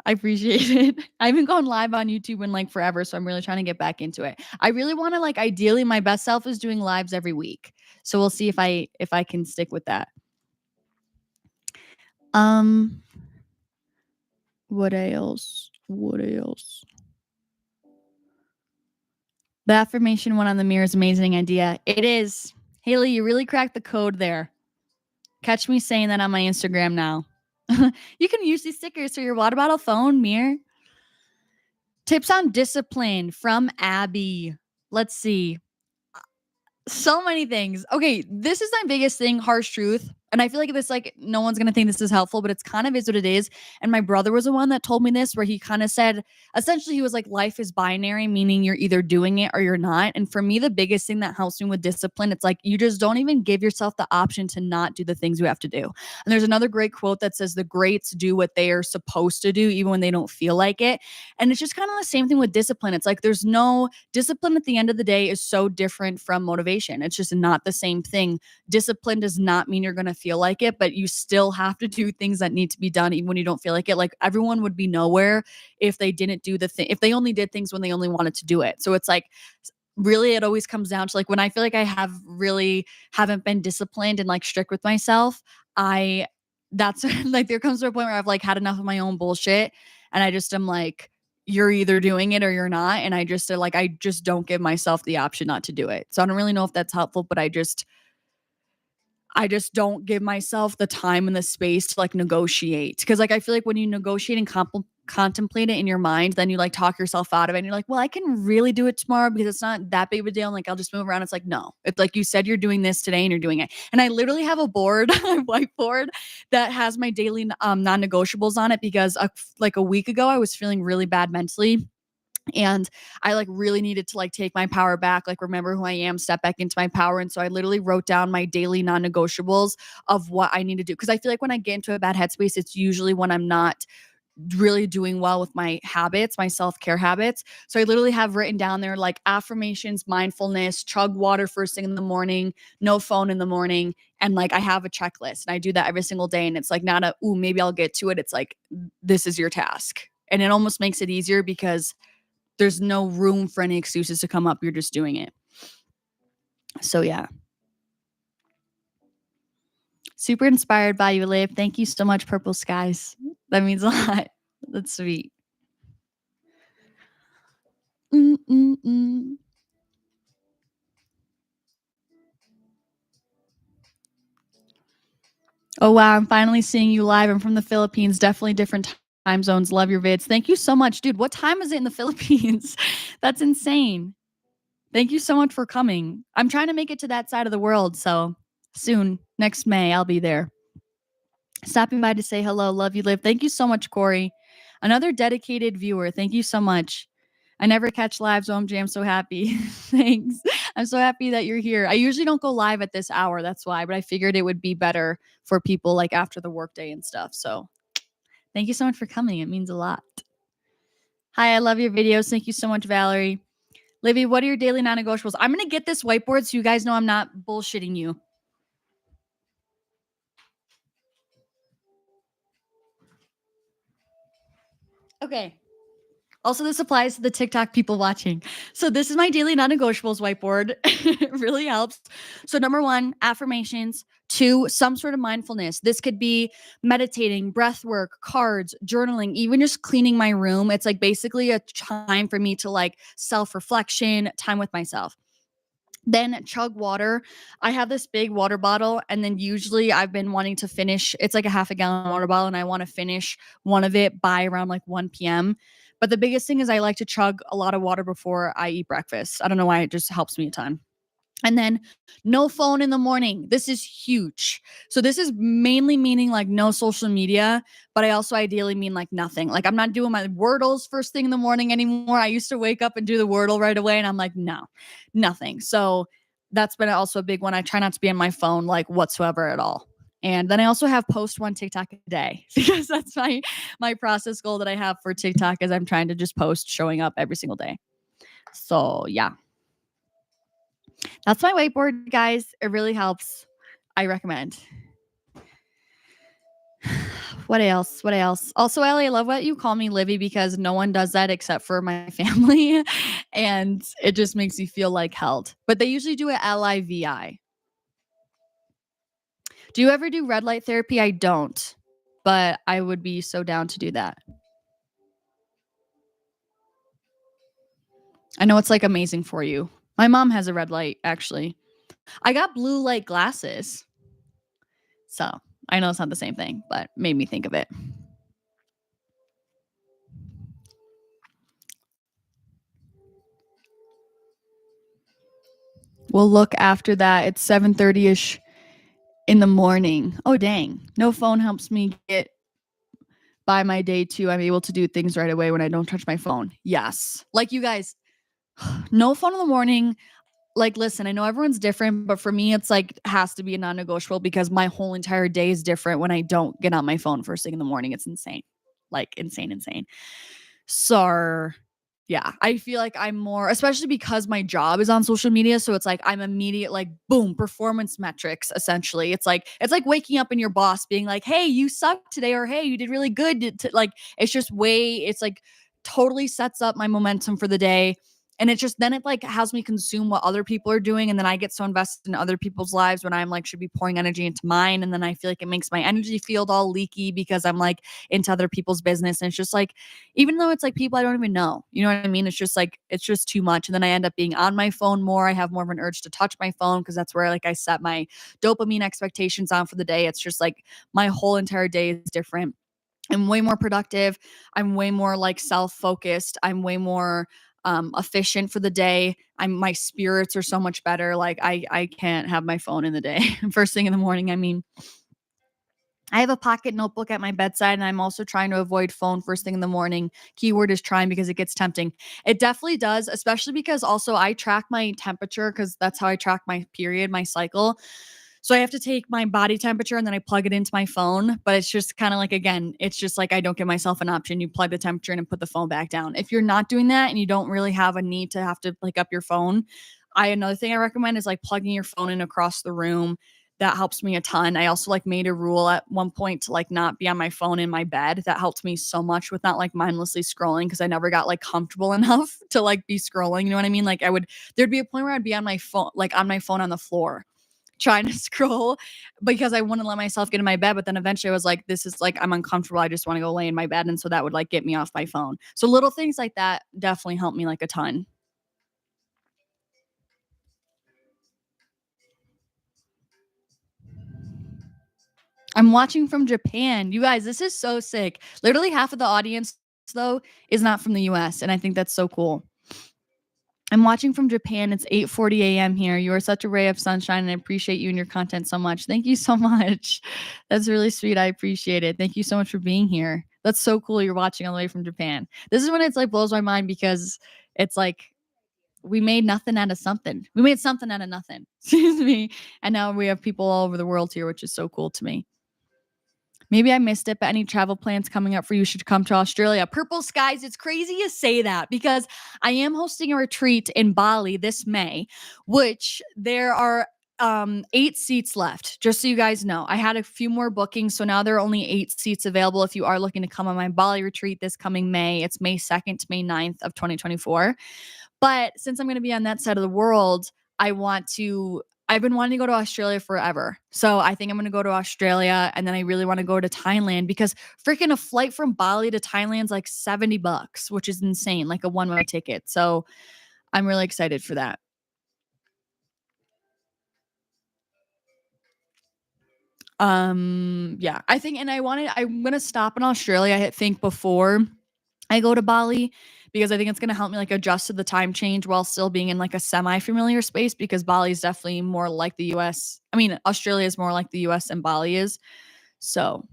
I appreciate it. I haven't gone live on YouTube in like forever, so I'm really trying to get back into it. I really want to like ideally my best self is doing lives every week. So we'll see if I can stick with that. What else? What else? The affirmation one on the mirror is amazing idea. It is. Haley, you really cracked the code there. Catch me saying that on my Instagram now. You can use these stickers for your water bottle, phone, mirror. Tips on discipline from Abby. Let's see. So many things. Okay, this is my biggest thing, harsh truth. And I feel like this, like, no one's gonna think this is helpful, but it's kind of is what it is. And my brother was the one that told me this, where he kind of said, essentially, he was like, life is binary, meaning you're either doing it or you're not. And for me, the biggest thing that helps me with discipline, it's like you just don't even give yourself the option to not do the things you have to do. And there's another great quote that says, the greats do what they are supposed to do, even when they don't feel like it. And it's just kind of the same thing with discipline. It's like there's no discipline at the end of the day is so different from motivation. It's just not the same thing. Discipline does not mean you're going to feel like it, but you still have to do things that need to be done even when you don't feel like it. Like everyone would be nowhere if they didn't do the thing, if they only did things when they only wanted to do it. So it's like, really, it always comes down to like when I feel like I haven't been disciplined and like strict with myself, that's like there comes to a point where I've like had enough of my own bullshit, and I just am like, you're either doing it or you're not. And I just don't give myself the option not to do it. So I don't really know if that's helpful, but I just don't give myself the time and the space to like negotiate. Cause like I feel like when you negotiate and contemplate it in your mind, then you like talk yourself out of it and you're like, well, I can really do it tomorrow because it's not that big of a deal. And like, I'll just move around. It's like, no, it's like you said you're doing this today and you're doing it. And I literally have a board, a whiteboard that has my daily non-negotiables on it because like a week ago, I was feeling really bad mentally. And I like really needed to like take my power back, like remember who I am, step back into my power. And so I literally wrote down my daily non-negotiables of what I need to do. Because I feel like when I get into a bad headspace, it's usually when I'm not really doing well with my habits, my self-care habits. So I literally have written down there like affirmations, mindfulness, chug water first thing in the morning, no phone in the morning. And like I have a checklist and I do that every single day. And it's like not a, ooh, maybe I'll get to it. It's like, this is your task. And it almost makes it easier because there's no room for any excuses to come up. You're just doing it. So yeah. Super inspired by you, Liv. Thank you so much, Purple Skies. That means a lot. That's sweet. Mm-mm-mm. Oh, wow. I'm finally seeing you live. I'm from the Philippines. Definitely different time zones. Love your vids. Thank you so much. Dude, what time is it in the Philippines? That's insane. Thank you so much for coming. I'm trying to make it to that side of the world. So soon, next May, I'll be there. Stopping by to say hello. Love you, Liv. Thank you so much, Corey. Another dedicated viewer. Thank you so much. I never catch lives, OMG. I'm so happy. Thanks. I'm so happy that you're here. I usually don't go live at this hour. That's why, but I figured it would be better for people like after the workday and stuff. So thank you so much for coming. It means a lot. Hi, I love your videos. Thank you so much, Valerie. Livy, what are your daily non-negotiables? I'm going to get this whiteboard so you guys know I'm not bullshitting you. Okay. Also, this applies to the TikTok people watching. So this is my daily non-negotiables whiteboard. It really helps. So number 1, affirmations. 2, some sort of mindfulness. This could be meditating, breath work, cards, journaling, even just cleaning my room. It's like basically a time for me to like self-reflection, time with myself. Then chug water. I have this big water bottle, and then usually I've been wanting to finish. It's like a half a gallon water bottle, and I want to finish one of it by around like 1 p.m. But the biggest thing is I like to chug a lot of water before I eat breakfast. I don't know why, it just helps me a ton. And then no phone in the morning. This is huge. So this is mainly meaning like no social media, but I also ideally mean like nothing. Like I'm not doing my Wordles first thing in the morning anymore. I used to wake up and do the Wordle right away, and I'm like, no, nothing. So that's been also a big one. I try not to be on my phone like whatsoever at all. And then I also have post 1 TikTok a day because that's my process goal that I have for TikTok is I'm trying to just post showing up every single day. So yeah. That's my whiteboard, guys. It really helps. I recommend. What else? What else? Also, Ellie, I love what you call me Livy because no one does that except for my family. And it just makes me feel like held. But they usually do it Livi. Do you ever do red light therapy? I don't. But I would be so down to do that. I know it's like amazing for you. My mom has a red light, actually. I got blue light glasses. So I know it's not the same thing, but made me think of it. We'll look after that. It's 7:30ish in the morning. Oh dang. No phone helps me get by my day too. I'm able to do things right away when I don't touch my phone. Yes. Like you guys, no phone in the morning. Like listen, I know everyone's different, but for me it's like has to be a non-negotiable because my whole entire day is different when I don't get on my phone first thing in the morning. It's insane. Like insane. So yeah, I feel like I'm more, especially because my job is on social media. So it's like I'm immediate, like, boom, performance metrics, essentially. It's like waking up and your boss being like, hey, you sucked today, or hey, you did really good. Like, it's just it's like totally sets up my momentum for the day. And it just then it like has me consume what other people are doing. And then I get so invested in other people's lives when I'm like should be pouring energy into mine. And then I feel like it makes my energy field all leaky because I'm like into other people's business. And it's just like, even though it's like people I don't even know, you know what I mean? It's just like, it's just too much. And then I end up being on my phone more. I have more of an urge to touch my phone because that's where like I set my dopamine expectations on for the day. It's just like my whole entire day is different. I'm way more productive. I'm way more like self-focused. I'm way more efficient for the day. My spirits are so much better. Like I can't have my phone in the day. First thing in the morning. I mean, I have a pocket notebook at my bedside, and I'm also trying to avoid phone first thing in the morning. Keyword is trying because it gets tempting. It definitely does, especially because also I track my temperature because that's how I track my period, my cycle. So I have to take my body temperature and then I plug it into my phone. But it's just kind of like, again, it's just like I don't give myself an option. You plug the temperature in and put the phone back down. If you're not doing that and you don't really have a need to have to pick up your phone, another thing I recommend is like plugging your phone in across the room. That helps me a ton. I also like made a rule at one point to like not be on my phone in my bed. That helped me so much with not like mindlessly scrolling because I never got like comfortable enough to like be scrolling. You know what I mean? Like there'd be a point where I'd be on my phone, like on my phone on the floor trying to scroll because I wouldn't let myself get in my bed. But then eventually I was like, this is like, I'm uncomfortable. I just want to go lay in my bed. And so that would like get me off my phone. So little things like that definitely help me like a ton. I'm watching from Japan. You guys, this is so sick. Literally half of the audience though is not from the US, and I think that's so cool. I'm watching from Japan. It's 8:40 a.m. here. You are such a ray of sunshine, and I appreciate you and your content so much. Thank you so much. That's really sweet. I appreciate it. Thank you so much for being here. That's so cool. You're watching all the way from Japan. This is when it's like blows my mind because it's like we made nothing out of something. We made something out of nothing. Excuse me. And now we have people all over the world here, which is so cool to me. Maybe I missed it, but any travel plans coming up for you should come to Australia. Purple skies. It's crazy you say that because I am hosting a retreat in Bali this May, which there are 8 seats left. Just so you guys know, I had a few more bookings, so now there are only 8 seats available if you are looking to come on my Bali retreat this coming May. It's May 2nd to May 9th of 2024. But since I'm going to be on that side of the world, I've been wanting to go to Australia forever. So I think I'm going to go to Australia, and then I really want to go to Thailand because freaking a flight from Bali to Thailand's like $70, which is insane, like a one-way ticket. So I'm really excited for that. Yeah, I think, and I'm going to stop in Australia, I think, before I go to Bali because I think it's going to help me like adjust to the time change while still being in like a semi-familiar space because Bali is definitely more like the US. I mean, Australia is more like the US than Bali is. So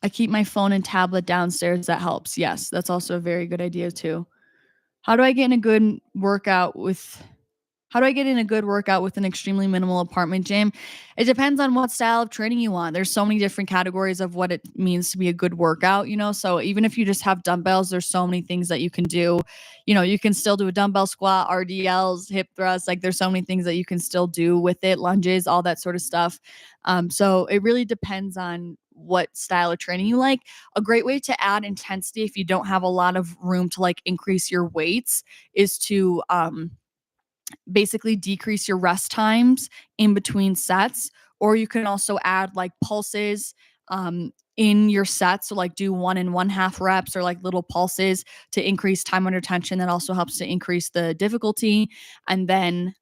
I keep my phone and tablet downstairs. That helps. Yes, that's also a very good idea too. How do I get in a good workout with How do I get in a good workout with an extremely minimal apartment gym? It depends on what style of training you want. There's so many different categories of what it means to be a good workout, you know? So even if you just have dumbbells, there's so many things that you can do. You know, you can still do a dumbbell squat, RDLs, hip thrusts. Like there's so many things that you can still do with it, lunges, all that sort of stuff. So it really depends on what style of training you like. A great way to add intensity if you don't have a lot of room to like increase your weights is to basically decrease your rest times in between sets, or you can also add like pulses in your sets, so like do 1 and 1/2 reps or like little pulses to increase time under tension. That also helps to increase the difficulty. And then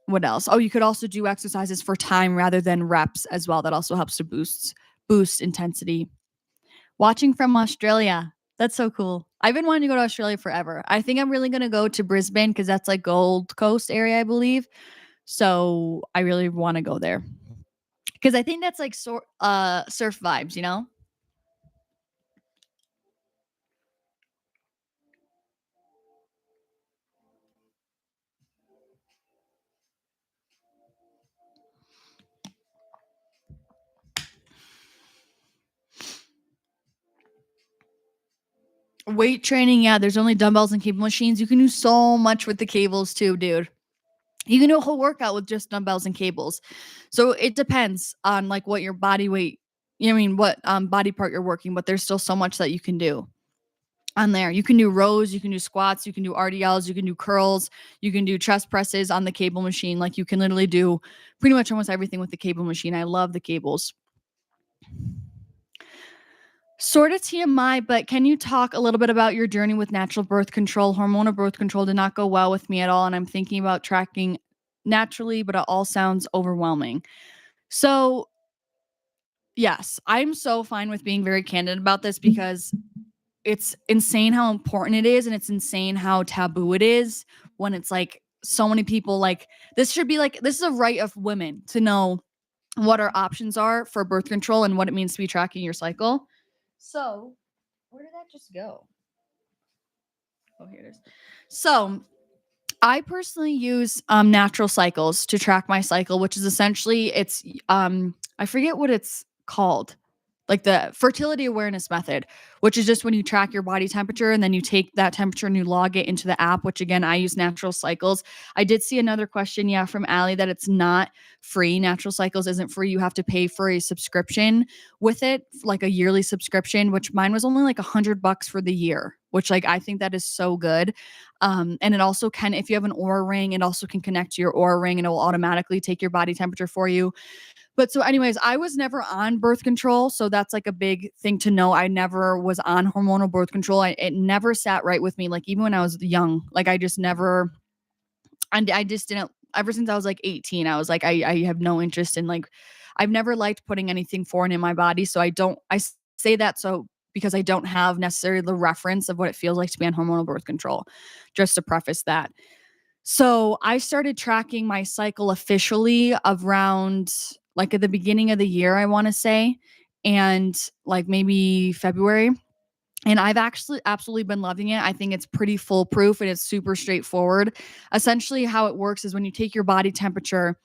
what else? Oh, you could also do exercises for time rather than reps as well. That also helps to boost intensity. Watching from Australia. That's so cool. I've been wanting to go to Australia forever. I think I'm really gonna go to Brisbane because that's like Gold Coast area, I believe. So I really want to go there because I think that's like surf vibes, you know? Weight training, yeah, there's only dumbbells and cable machines. You can do so much with the cables too, dude. You can do a whole workout with just dumbbells and cables. So it depends on like what your body weight, I mean, what body part you're working, but there's still so much that you can do on there. You can do rows, you can do squats, you can do RDLs, you can do curls, you can do chest presses on the cable machine. Like you can literally do pretty much almost everything with the cable machine. I love the cables. Sort of TMI, but can you talk a little bit about your journey with natural birth control? Hormonal birth control did not go well with me at all, and I'm thinking about tracking naturally, but it all sounds overwhelming. So, yes, I'm so fine with being very candid about this because it's insane how important it is, and it's insane how taboo it is when it's like so many people like this should be like this is a right of women to know what our options are for birth control and what it means to be tracking your cycle. So, where did that just go? Oh, here it is. So, I personally use natural cycles to track my cycle, which is essentially I forget what it's called. Like the fertility awareness method, which is just when you track your body temperature and then you take that temperature and you log it into the app, which again, I use natural cycles. I did see another question, yeah, from Allie that it's not free. Natural cycles isn't free. You have to pay for a subscription with it, like a yearly subscription, which mine was only like $100 for the year, which like I think that is so good. And it also can, if you have an Aura ring, it also can connect to your Aura ring and it will automatically take your body temperature for you. But so anyways, I was never on birth control, so that's like a big thing to know. I never was on hormonal birth control. It never sat right with me. Like even when I was young, like I just never, and I just didn't. Ever since I was like 18, I was like, I have no interest in like, I've never liked putting anything foreign in my body. So I don't. Say that so because I don't have necessarily the reference of what it feels like to be on hormonal birth control. Just to preface that. So I started tracking my cycle officially around like at the beginning of the year, I want to say, and like maybe February. And I've actually absolutely been loving it. I think it's pretty foolproof and it's super straightforward. Essentially, how it works is when you take your body temperature,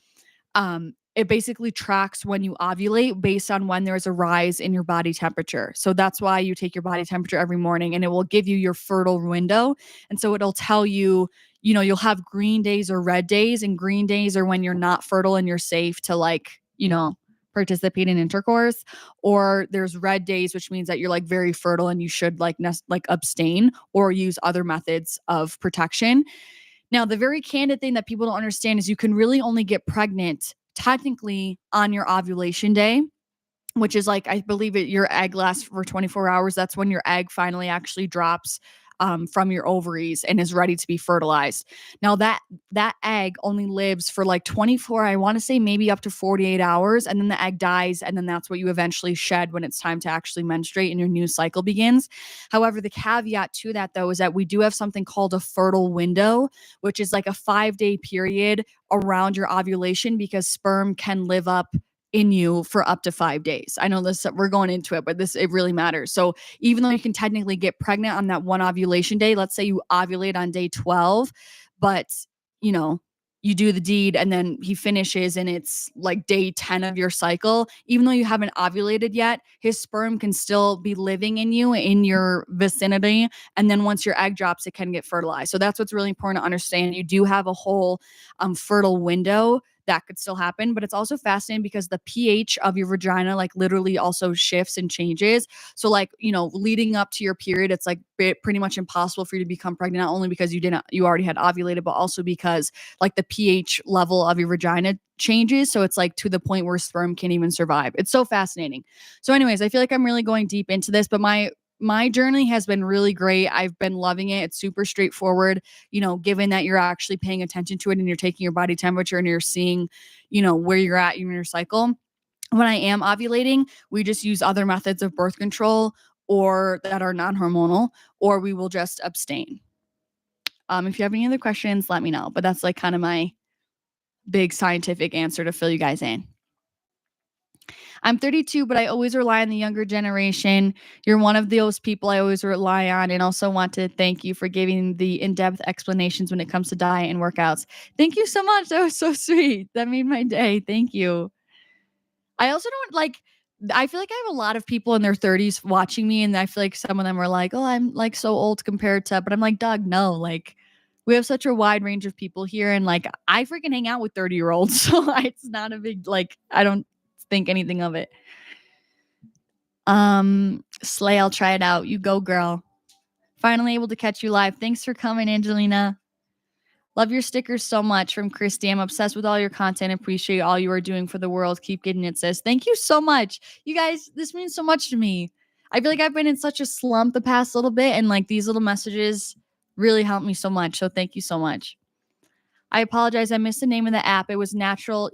it basically tracks when you ovulate based on when there's a rise in your body temperature. So that's why you take your body temperature every morning, and it will give you your fertile window. And so it'll tell you, you'll have green days or red days, and green days are when you're not fertile and you're safe to participate in intercourse, or there's red days, which means that you're like very fertile and you should like abstain or use other methods of protection. Now, the very candid thing that people don't understand is you can really only get pregnant technically on your ovulation day, which is like, I believe your egg lasts for 24 hours. That's when your egg finally actually drops from your ovaries and is ready to be fertilized. Now that egg only lives for like 24, I want to say maybe up to 48 hours. And then the egg dies. And then that's what you eventually shed when it's time to actually menstruate and your new cycle begins. However, the caveat to that though, is that we do have something called a fertile window, which is like a 5-day period around your ovulation, because sperm can live up in you for up to 5 days. I know this, we're going into it, but it really matters. So even though you can technically get pregnant on that one ovulation day, let's say you ovulate on day 12, but you do the deed and then he finishes and it's like day 10 of your cycle, even though you haven't ovulated yet, his sperm can still be living in you in your vicinity. And then once your egg drops, it can get fertilized. So that's what's really important to understand. You do have a whole fertile window that could still happen, but it's also fascinating because the pH of your vagina like literally also shifts and changes. So like, leading up to your period, it's like pretty much impossible for you to become pregnant, not only because you already had ovulated, but also because like the pH level of your vagina changes. So it's like to the point where sperm can't even survive. It's so fascinating. So anyways, I feel like I'm really going deep into this, but my journey has been really great. I've been loving it. It's super straightforward, given that you're actually paying attention to it and you're taking your body temperature and you're seeing, where you're at in your cycle. When I am ovulating, we just use other methods of birth control or that are non-hormonal, or we will just abstain. If you have any other questions, let me know. But that's like kind of my big scientific answer to fill you guys in. I'm 32, but I always rely on the younger generation. You're one of those people I always rely on, and also want to thank you for giving the in-depth explanations when it comes to diet and workouts. Thank you so much. That was so sweet. That made my day. Thank you. I also don't I feel like I have a lot of people in their 30s watching me, and I feel like some of them are like, oh, I'm like so old compared to, but I'm like, Doug, no, like we have such a wide range of people here, and like I freaking hang out with 30-year-olds, so it's not a big, like, I don't think anything of it. Slay, I'll try it out. You go, girl. Finally able to catch you live. Thanks for coming, Angelina. Love your stickers so much, from Christy. I'm obsessed with all your content. Appreciate all you are doing for the world. Keep getting it, sis. Thank you so much. You guys, this means so much to me. I feel like I've been in such a slump the past little bit, and like these little messages really help me so much. So thank you so much. I apologize. I missed the name of the app. It was Natural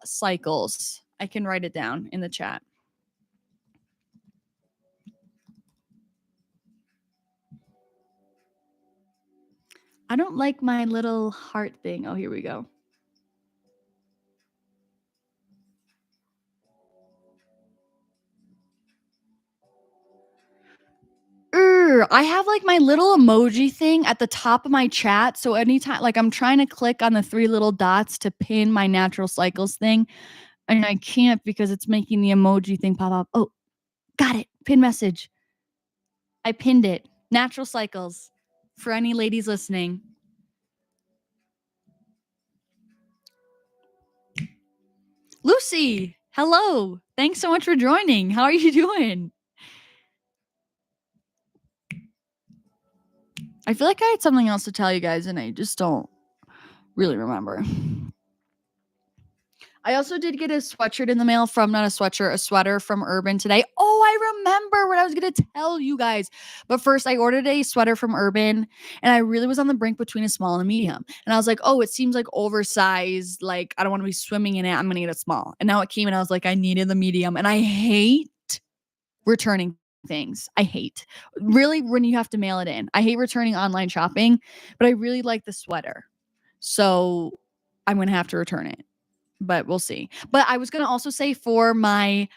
Cycles. I can write it down in the chat. I don't like my little heart thing. Oh, here we go. I have like my little emoji thing at the top of my chat. So anytime, like I'm trying to click on the 3 little dots to pin my natural cycles thing, and I can't because it's making the emoji thing pop up. Oh, got it. Pin message. I pinned it. Natural cycles for any ladies listening. Lucy, hello. Thanks so much for joining. How are you doing? I feel like I had something else to tell you guys, and I just don't really remember. I also did get a sweatshirt in the mail from, not a sweatshirt, a sweater from Urban today. Oh, I remember what I was going to tell you guys. But first, I ordered a sweater from Urban, and I really was on the brink between a small and a medium. And I was like, oh, it seems like oversized. Like, I don't want to be swimming in it. I'm going to get a small. And now it came, and I was like, I needed the medium. And I hate returning things. I hate. Really, when you have to mail it in. I hate returning online shopping, but I really like the sweater. So I'm going to have to return it. But we'll see. But I was going to also say, for my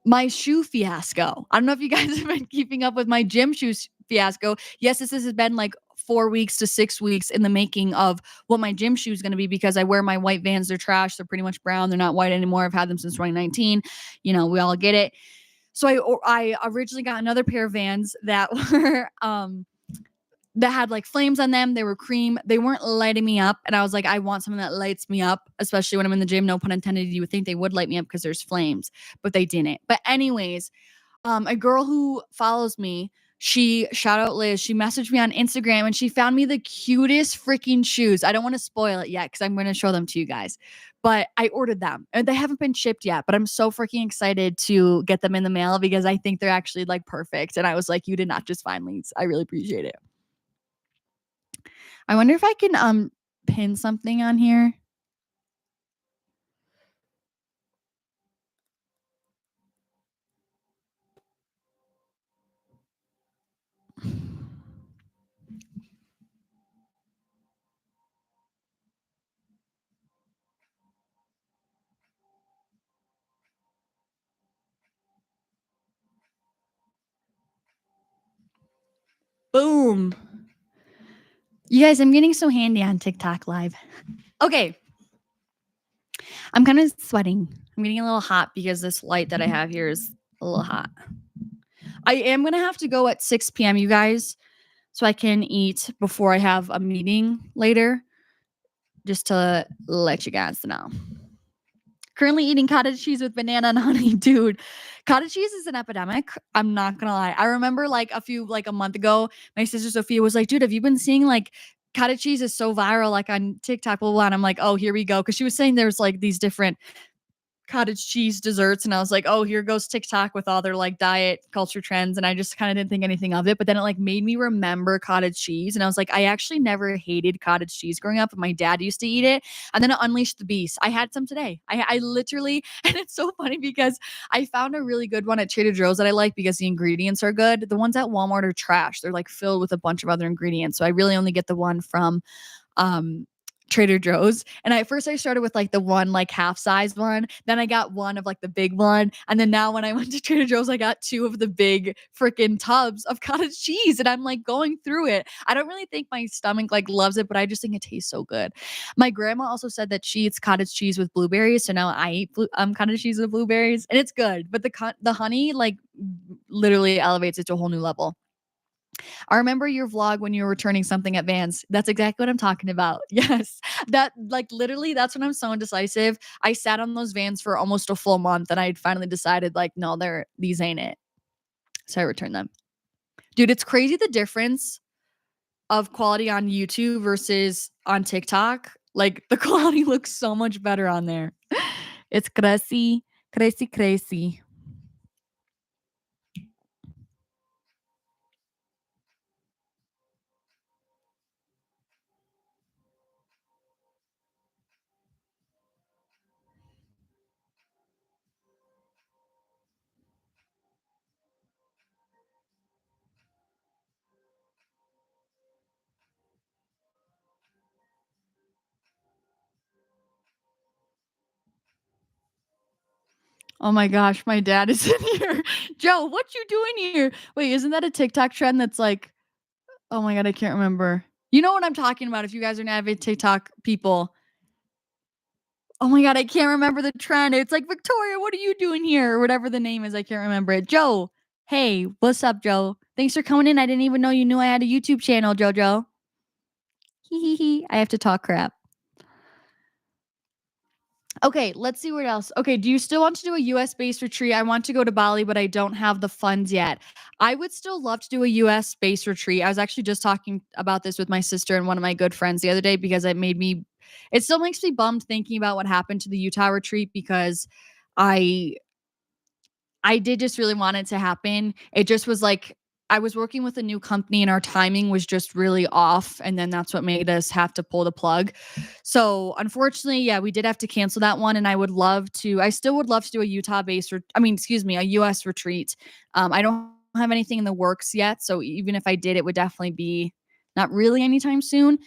my shoe fiasco, I don't know if you guys have been keeping up with my gym shoes fiasco. Yes, this has been like 4 weeks to 6 weeks in the making of what my gym shoe is going to be, because I wear my white Vans. They're trash. They're pretty much brown. They're not white anymore. I've had them since 2019. You know, we all get it. So I originally got another pair of Vans that were that had like flames on them. They were cream. They weren't lighting me up. And I was like, I want something that lights me up, especially when I'm in the gym. No pun intended. You would think they would light me up because there's flames, but they didn't. But anyways, a girl who follows me, shout out Liz, she messaged me on Instagram and she found me the cutest freaking shoes. I don't want to spoil it yet because I'm going to show them to you guys, but I ordered them and they haven't been shipped yet, but I'm so freaking excited to get them in the mail because I think they're actually like perfect. And I was like, you did not just find these. I really appreciate it. I wonder if I can pin something on here. Boom. You guys, I'm getting so handy on TikTok live. Okay. I'm kind of sweating. I'm getting a little hot because this light that I have here is a little hot. I am going to have to go at 6 p.m., you guys, so I can eat before I have a meeting later, just to let you guys know. Currently eating cottage cheese with banana and honey. Dude, cottage cheese is an epidemic. I'm not gonna lie. I remember like a month ago, my sister Sophia was like, dude, have you been seeing like cottage cheese is so viral like on TikTok, blah, blah, blah. And I'm like, oh, here we go. Cause she was saying there's like these different cottage cheese desserts, and I was like, oh, here goes TikTok with all their like diet culture trends, and I just kind of didn't think anything of it. But then it like made me remember cottage cheese, and I was like, I actually never hated cottage cheese growing up, but my dad used to eat it, and then it unleashed the beast. I had some today. I literally, and it's so funny because I found a really good one at Trader Joe's that I like because the ingredients are good. The ones at Walmart are trash. They're like filled with a bunch of other ingredients, so I really only get the one from Trader Joe's. And at first I started with like the one like half size one. Then I got one of like the big one. And then now when I went to Trader Joe's, I got 2 of the big freaking tubs of cottage cheese. And I'm like going through it. I don't really think my stomach like loves it, but I just think it tastes so good. My grandma also said that she eats cottage cheese with blueberries. So now I eat cottage cheese with blueberries, and it's good. But the honey like literally elevates it to a whole new level. I remember your vlog when you were returning something at Vans. That's exactly what I'm talking about. Yes. That like literally that's when I'm so indecisive. I sat on those Vans for almost a full month and I finally decided like, no, these ain't it. So I returned them. Dude, it's crazy the difference of quality on YouTube versus on TikTok. Like the quality looks so much better on there. It's crazy, crazy, crazy. Oh my gosh, my dad is in here. Joe, what you doing here? Wait, isn't that a TikTok trend that's like, oh my god, I can't remember. You know what I'm talking about if you guys are avid TikTok people. Oh my god, I can't remember the trend. It's like, Victoria, what are you doing here? Or whatever the name is. I can't remember it. Joe, hey, what's up, Joe? Thanks for coming in. I didn't even know you knew I had a YouTube channel, Jojo. Hee hee hee. I have to talk crap. Okay, let's see what else. Okay, do you still want to do a US based retreat? I want to go to Bali, but I don't have the funds yet. I would still love to do a US based retreat. I was actually just talking about this with my sister and one of my good friends the other day because it still makes me bummed thinking about what happened to the Utah retreat because I I did just really want it to happen. It just was like I was working with a new company and our timing was just really off. And then that's what made us have to pull the plug. So unfortunately, yeah, we did have to cancel that one. And I still would love to do a Utah based, a US retreat. I don't have anything in the works yet. So even if I did, it would definitely be not really anytime soon.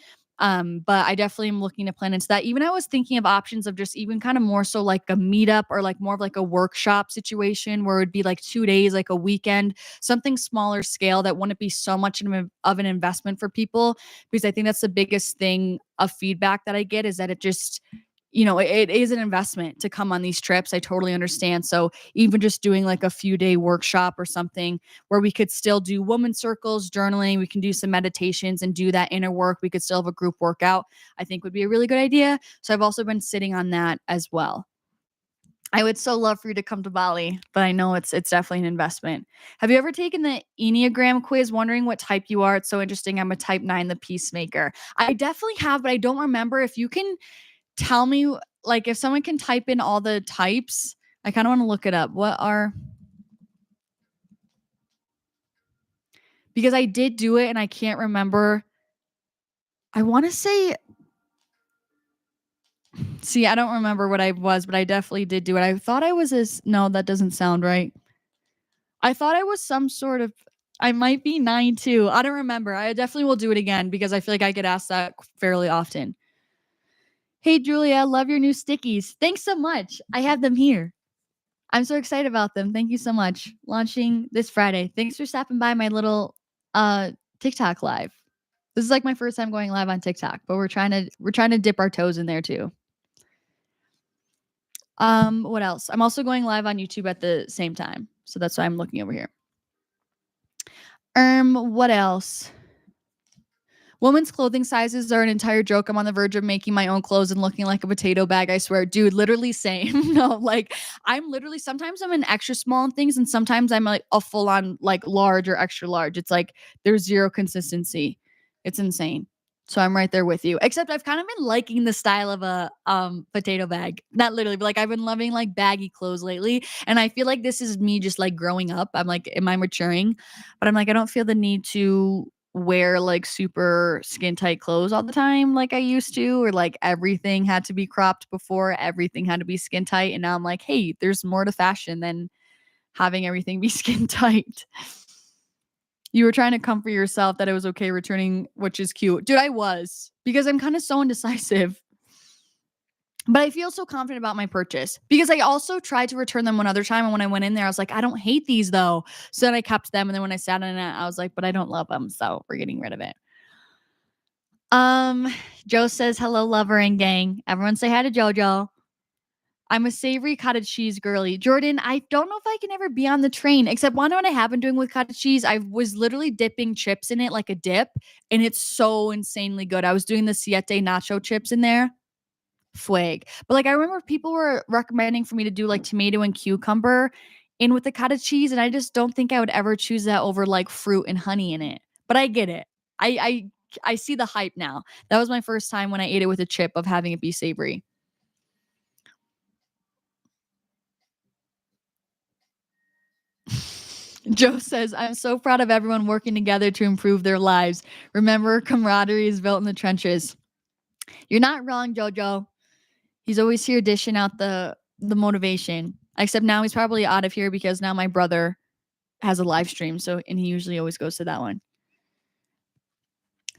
But I definitely am looking to plan into that. Even I was thinking of options of just even kind of more so like a meetup or like more of like a workshop situation where it'd be like 2 days, like a weekend, something smaller scale that wouldn't be so much of an investment for people. Because I think that's the biggest thing of feedback that I get is that it just, it is an investment to come on these trips. I totally understand. So even just doing like a few day workshop or something where we could still do woman circles, journaling, we can do some meditations and do that inner work. We could still have a group workout, I think would be a really good idea. So I've also been sitting on that as well. I would so love for you to come to Bali, but I know it's definitely an investment. Have you ever taken the Enneagram quiz? Wondering what type you are. It's so interesting. I'm a type 9, the peacemaker. I definitely have, but I don't remember. If you can tell me, like, if someone can type in all the types, I kind of want to look it up. Because I did do it and I can't remember. I want to say, see, I don't remember what I was, but I definitely did do it. I thought I was no, that doesn't sound right. I thought I was some sort of, I might be 9 too. I don't remember. I definitely will do it again because I feel like I get asked that fairly often. Hey, Julia, love your new stickies. Thanks so much. I have them here. I'm so excited about them. Thank you so much. Launching this Friday. Thanks for stopping by my little TikTok live. This is like my first time going live on TikTok, but we're trying to dip our toes in there too. What else? I'm also going live on YouTube at the same time. So that's why I'm looking over here. What else? Women's clothing sizes are an entire joke. I'm on the verge of making my own clothes and looking like a potato bag. I swear, dude, literally same. No, like I'm literally, sometimes I'm an extra small in things and sometimes I'm like a full on like large or extra large. It's like there's zero consistency. It's insane. So I'm right there with you. Except I've kind of been liking the style of a potato bag. Not literally, but like I've been loving like baggy clothes lately. And I feel like this is me just like growing up. I'm like, am I maturing? But I'm like, I don't feel the need to wear like super skin tight clothes all the time like I used to, or like everything had to be cropped before, everything had to be skin tight. And now I'm like, hey, there's more to fashion than having everything be skin tight. You were trying to comfort yourself that it was okay returning, which is cute. Dude, I was, because I'm kind of so indecisive. But I feel so confident about my purchase because I also tried to return them one other time. And when I went in there, I was like, I don't hate these though. So then I kept them. And then when I sat in it, I was like, but I don't love them. So we're getting rid of it. Joe says, hello, lover and gang. Everyone say hi to JoJo. I'm a savory cottage cheese girly. Jordan, I don't know if I can ever be on the train, except one what I have been doing with cottage cheese. I was literally dipping chips in it like a dip, and it's so insanely good. I was doing the Siete nacho chips in there. Flag. But like I remember people were recommending for me to do like tomato and cucumber in with the cottage cheese, and I just don't think I would ever choose that over like fruit and honey in it. But I get it. I see the hype now. That was my first time when I ate it with a chip of having it be savory. Joe says, I'm so proud of everyone working together to improve their lives. Remember, camaraderie is built in the trenches. You're not wrong, Jojo. He's always here dishing out the motivation. Except now he's probably out of here because now my brother has a live stream. So, and he usually always goes to that one.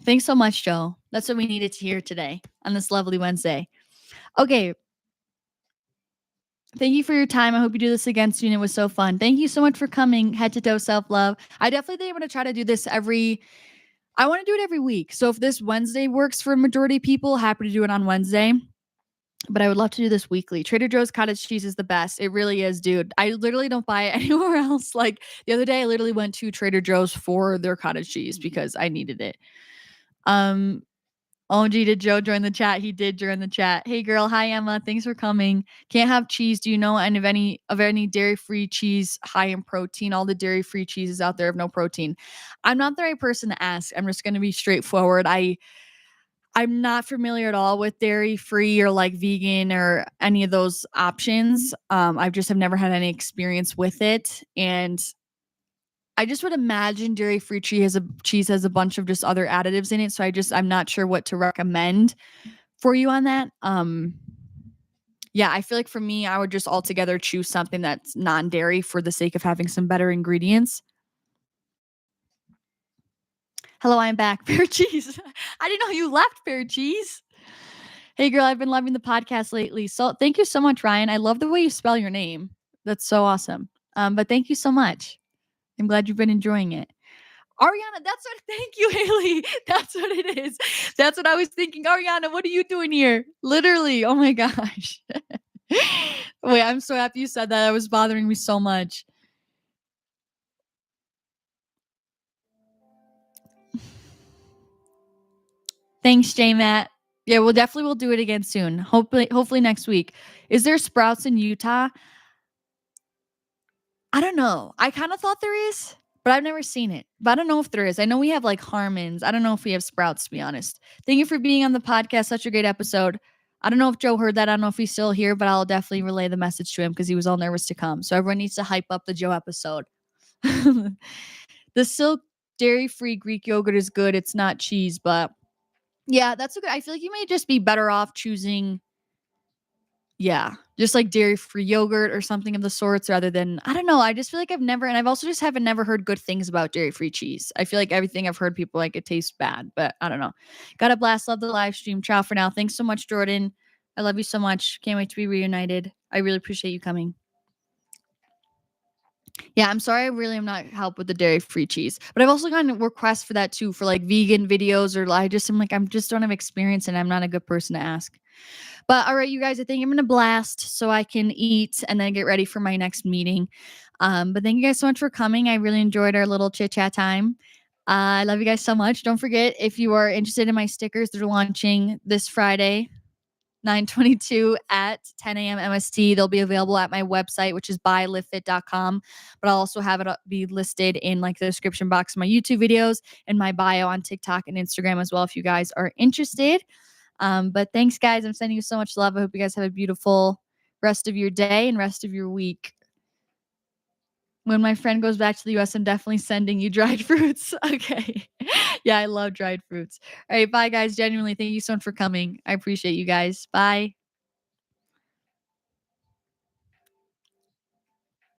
Thanks so much, Joe. That's what we needed to hear today on this lovely Wednesday. Okay. Thank you for your time. I hope you do this again soon. It was so fun. Thank you so much for coming. Head to toe self-love. I definitely think I'm going to try to do this I want to do it every week. So if this Wednesday works for a majority of people, happy to do it on Wednesday. But I would love to do this weekly. Trader Joe's cottage cheese is the best. It really is, dude. I literally don't buy it anywhere else. Like the other day, I literally went to Trader Joe's for their cottage cheese because I needed it. OMG, did Joe join the chat? He did join the chat. Hey girl, hi Emma. Thanks for coming. Can't have cheese. Do you know any dairy-free cheese high in protein? All the dairy-free cheeses out there have no protein. I'm not the right person to ask. I'm just gonna be straightforward. I'm not familiar at all with dairy-free or like vegan or any of those options. I just have never had any experience with it. And I just would imagine dairy-free cheese has a bunch of just other additives in it. So I'm not sure what to recommend for you on that. Yeah, I feel like for me, I would just altogether choose something that's non-dairy for the sake of having some better ingredients. Hello, I'm back. Pear cheese. I didn't know you left, pear cheese. Hey, girl, I've been loving the podcast lately. So thank you so much, Ryan. I love the way you spell your name. That's so awesome. But thank you so much. I'm glad you've been enjoying it. Ariana, that's what, thank you, Haley. That's what it is. That's what I was thinking. Ariana, what are you doing here? Literally. Oh my gosh. Wait, I'm so happy you said that. That was bothering me so much. Thanks, J Matt. Yeah, we'll do it again soon. Hopefully next week. Is there Sprouts in Utah? I don't know. I kind of thought there is, but I've never seen it. But I don't know if there is. I know we have like Harmon's. I don't know if we have Sprouts, to be honest. Thank you for being on the podcast. Such a great episode. I don't know if Joe heard that. I don't know if he's still here, but I'll definitely relay the message to him because he was all nervous to come. So everyone needs to hype up the Joe episode. The Silk dairy-free Greek yogurt is good. It's not cheese, but yeah, that's okay. I feel like you may just be better off choosing, yeah, just like dairy-free yogurt or something of the sorts rather than, I don't know. I just feel like I've also just haven't never heard good things about dairy-free cheese. I feel like everything I've heard people like it tastes bad, but I don't know. Got a blast. Love the live stream. Ciao for now. Thanks so much, Jordan. I love you so much. Can't wait to be reunited. I really appreciate you coming. Yeah, I'm sorry I really am not help with the dairy-free cheese. But I've also gotten requests for that too, for like vegan videos, or I'm just don't have experience and I'm not a good person to ask. But all right, you guys, I think I'm gonna blast so I can eat and then get ready for my next meeting. But thank you guys so much for coming. I really enjoyed our little chit-chat time. I love you guys so much. Don't forget, if you are interested in my stickers, they're launching this Friday, 9/22 at 10 a.m. MST. They'll be available at my website, which is buylivfiit.com. But I'll also have it be listed in like the description box of my YouTube videos and my bio on TikTok and Instagram as well if you guys are interested. But thanks, guys. I'm sending you so much love. I hope you guys have a beautiful rest of your day and rest of your week. When my friend goes back to the US, I'm definitely sending you dried fruits. Okay. Yeah, I love dried fruits. All right. Bye, guys. Genuinely, thank you so much for coming. I appreciate you guys. Bye.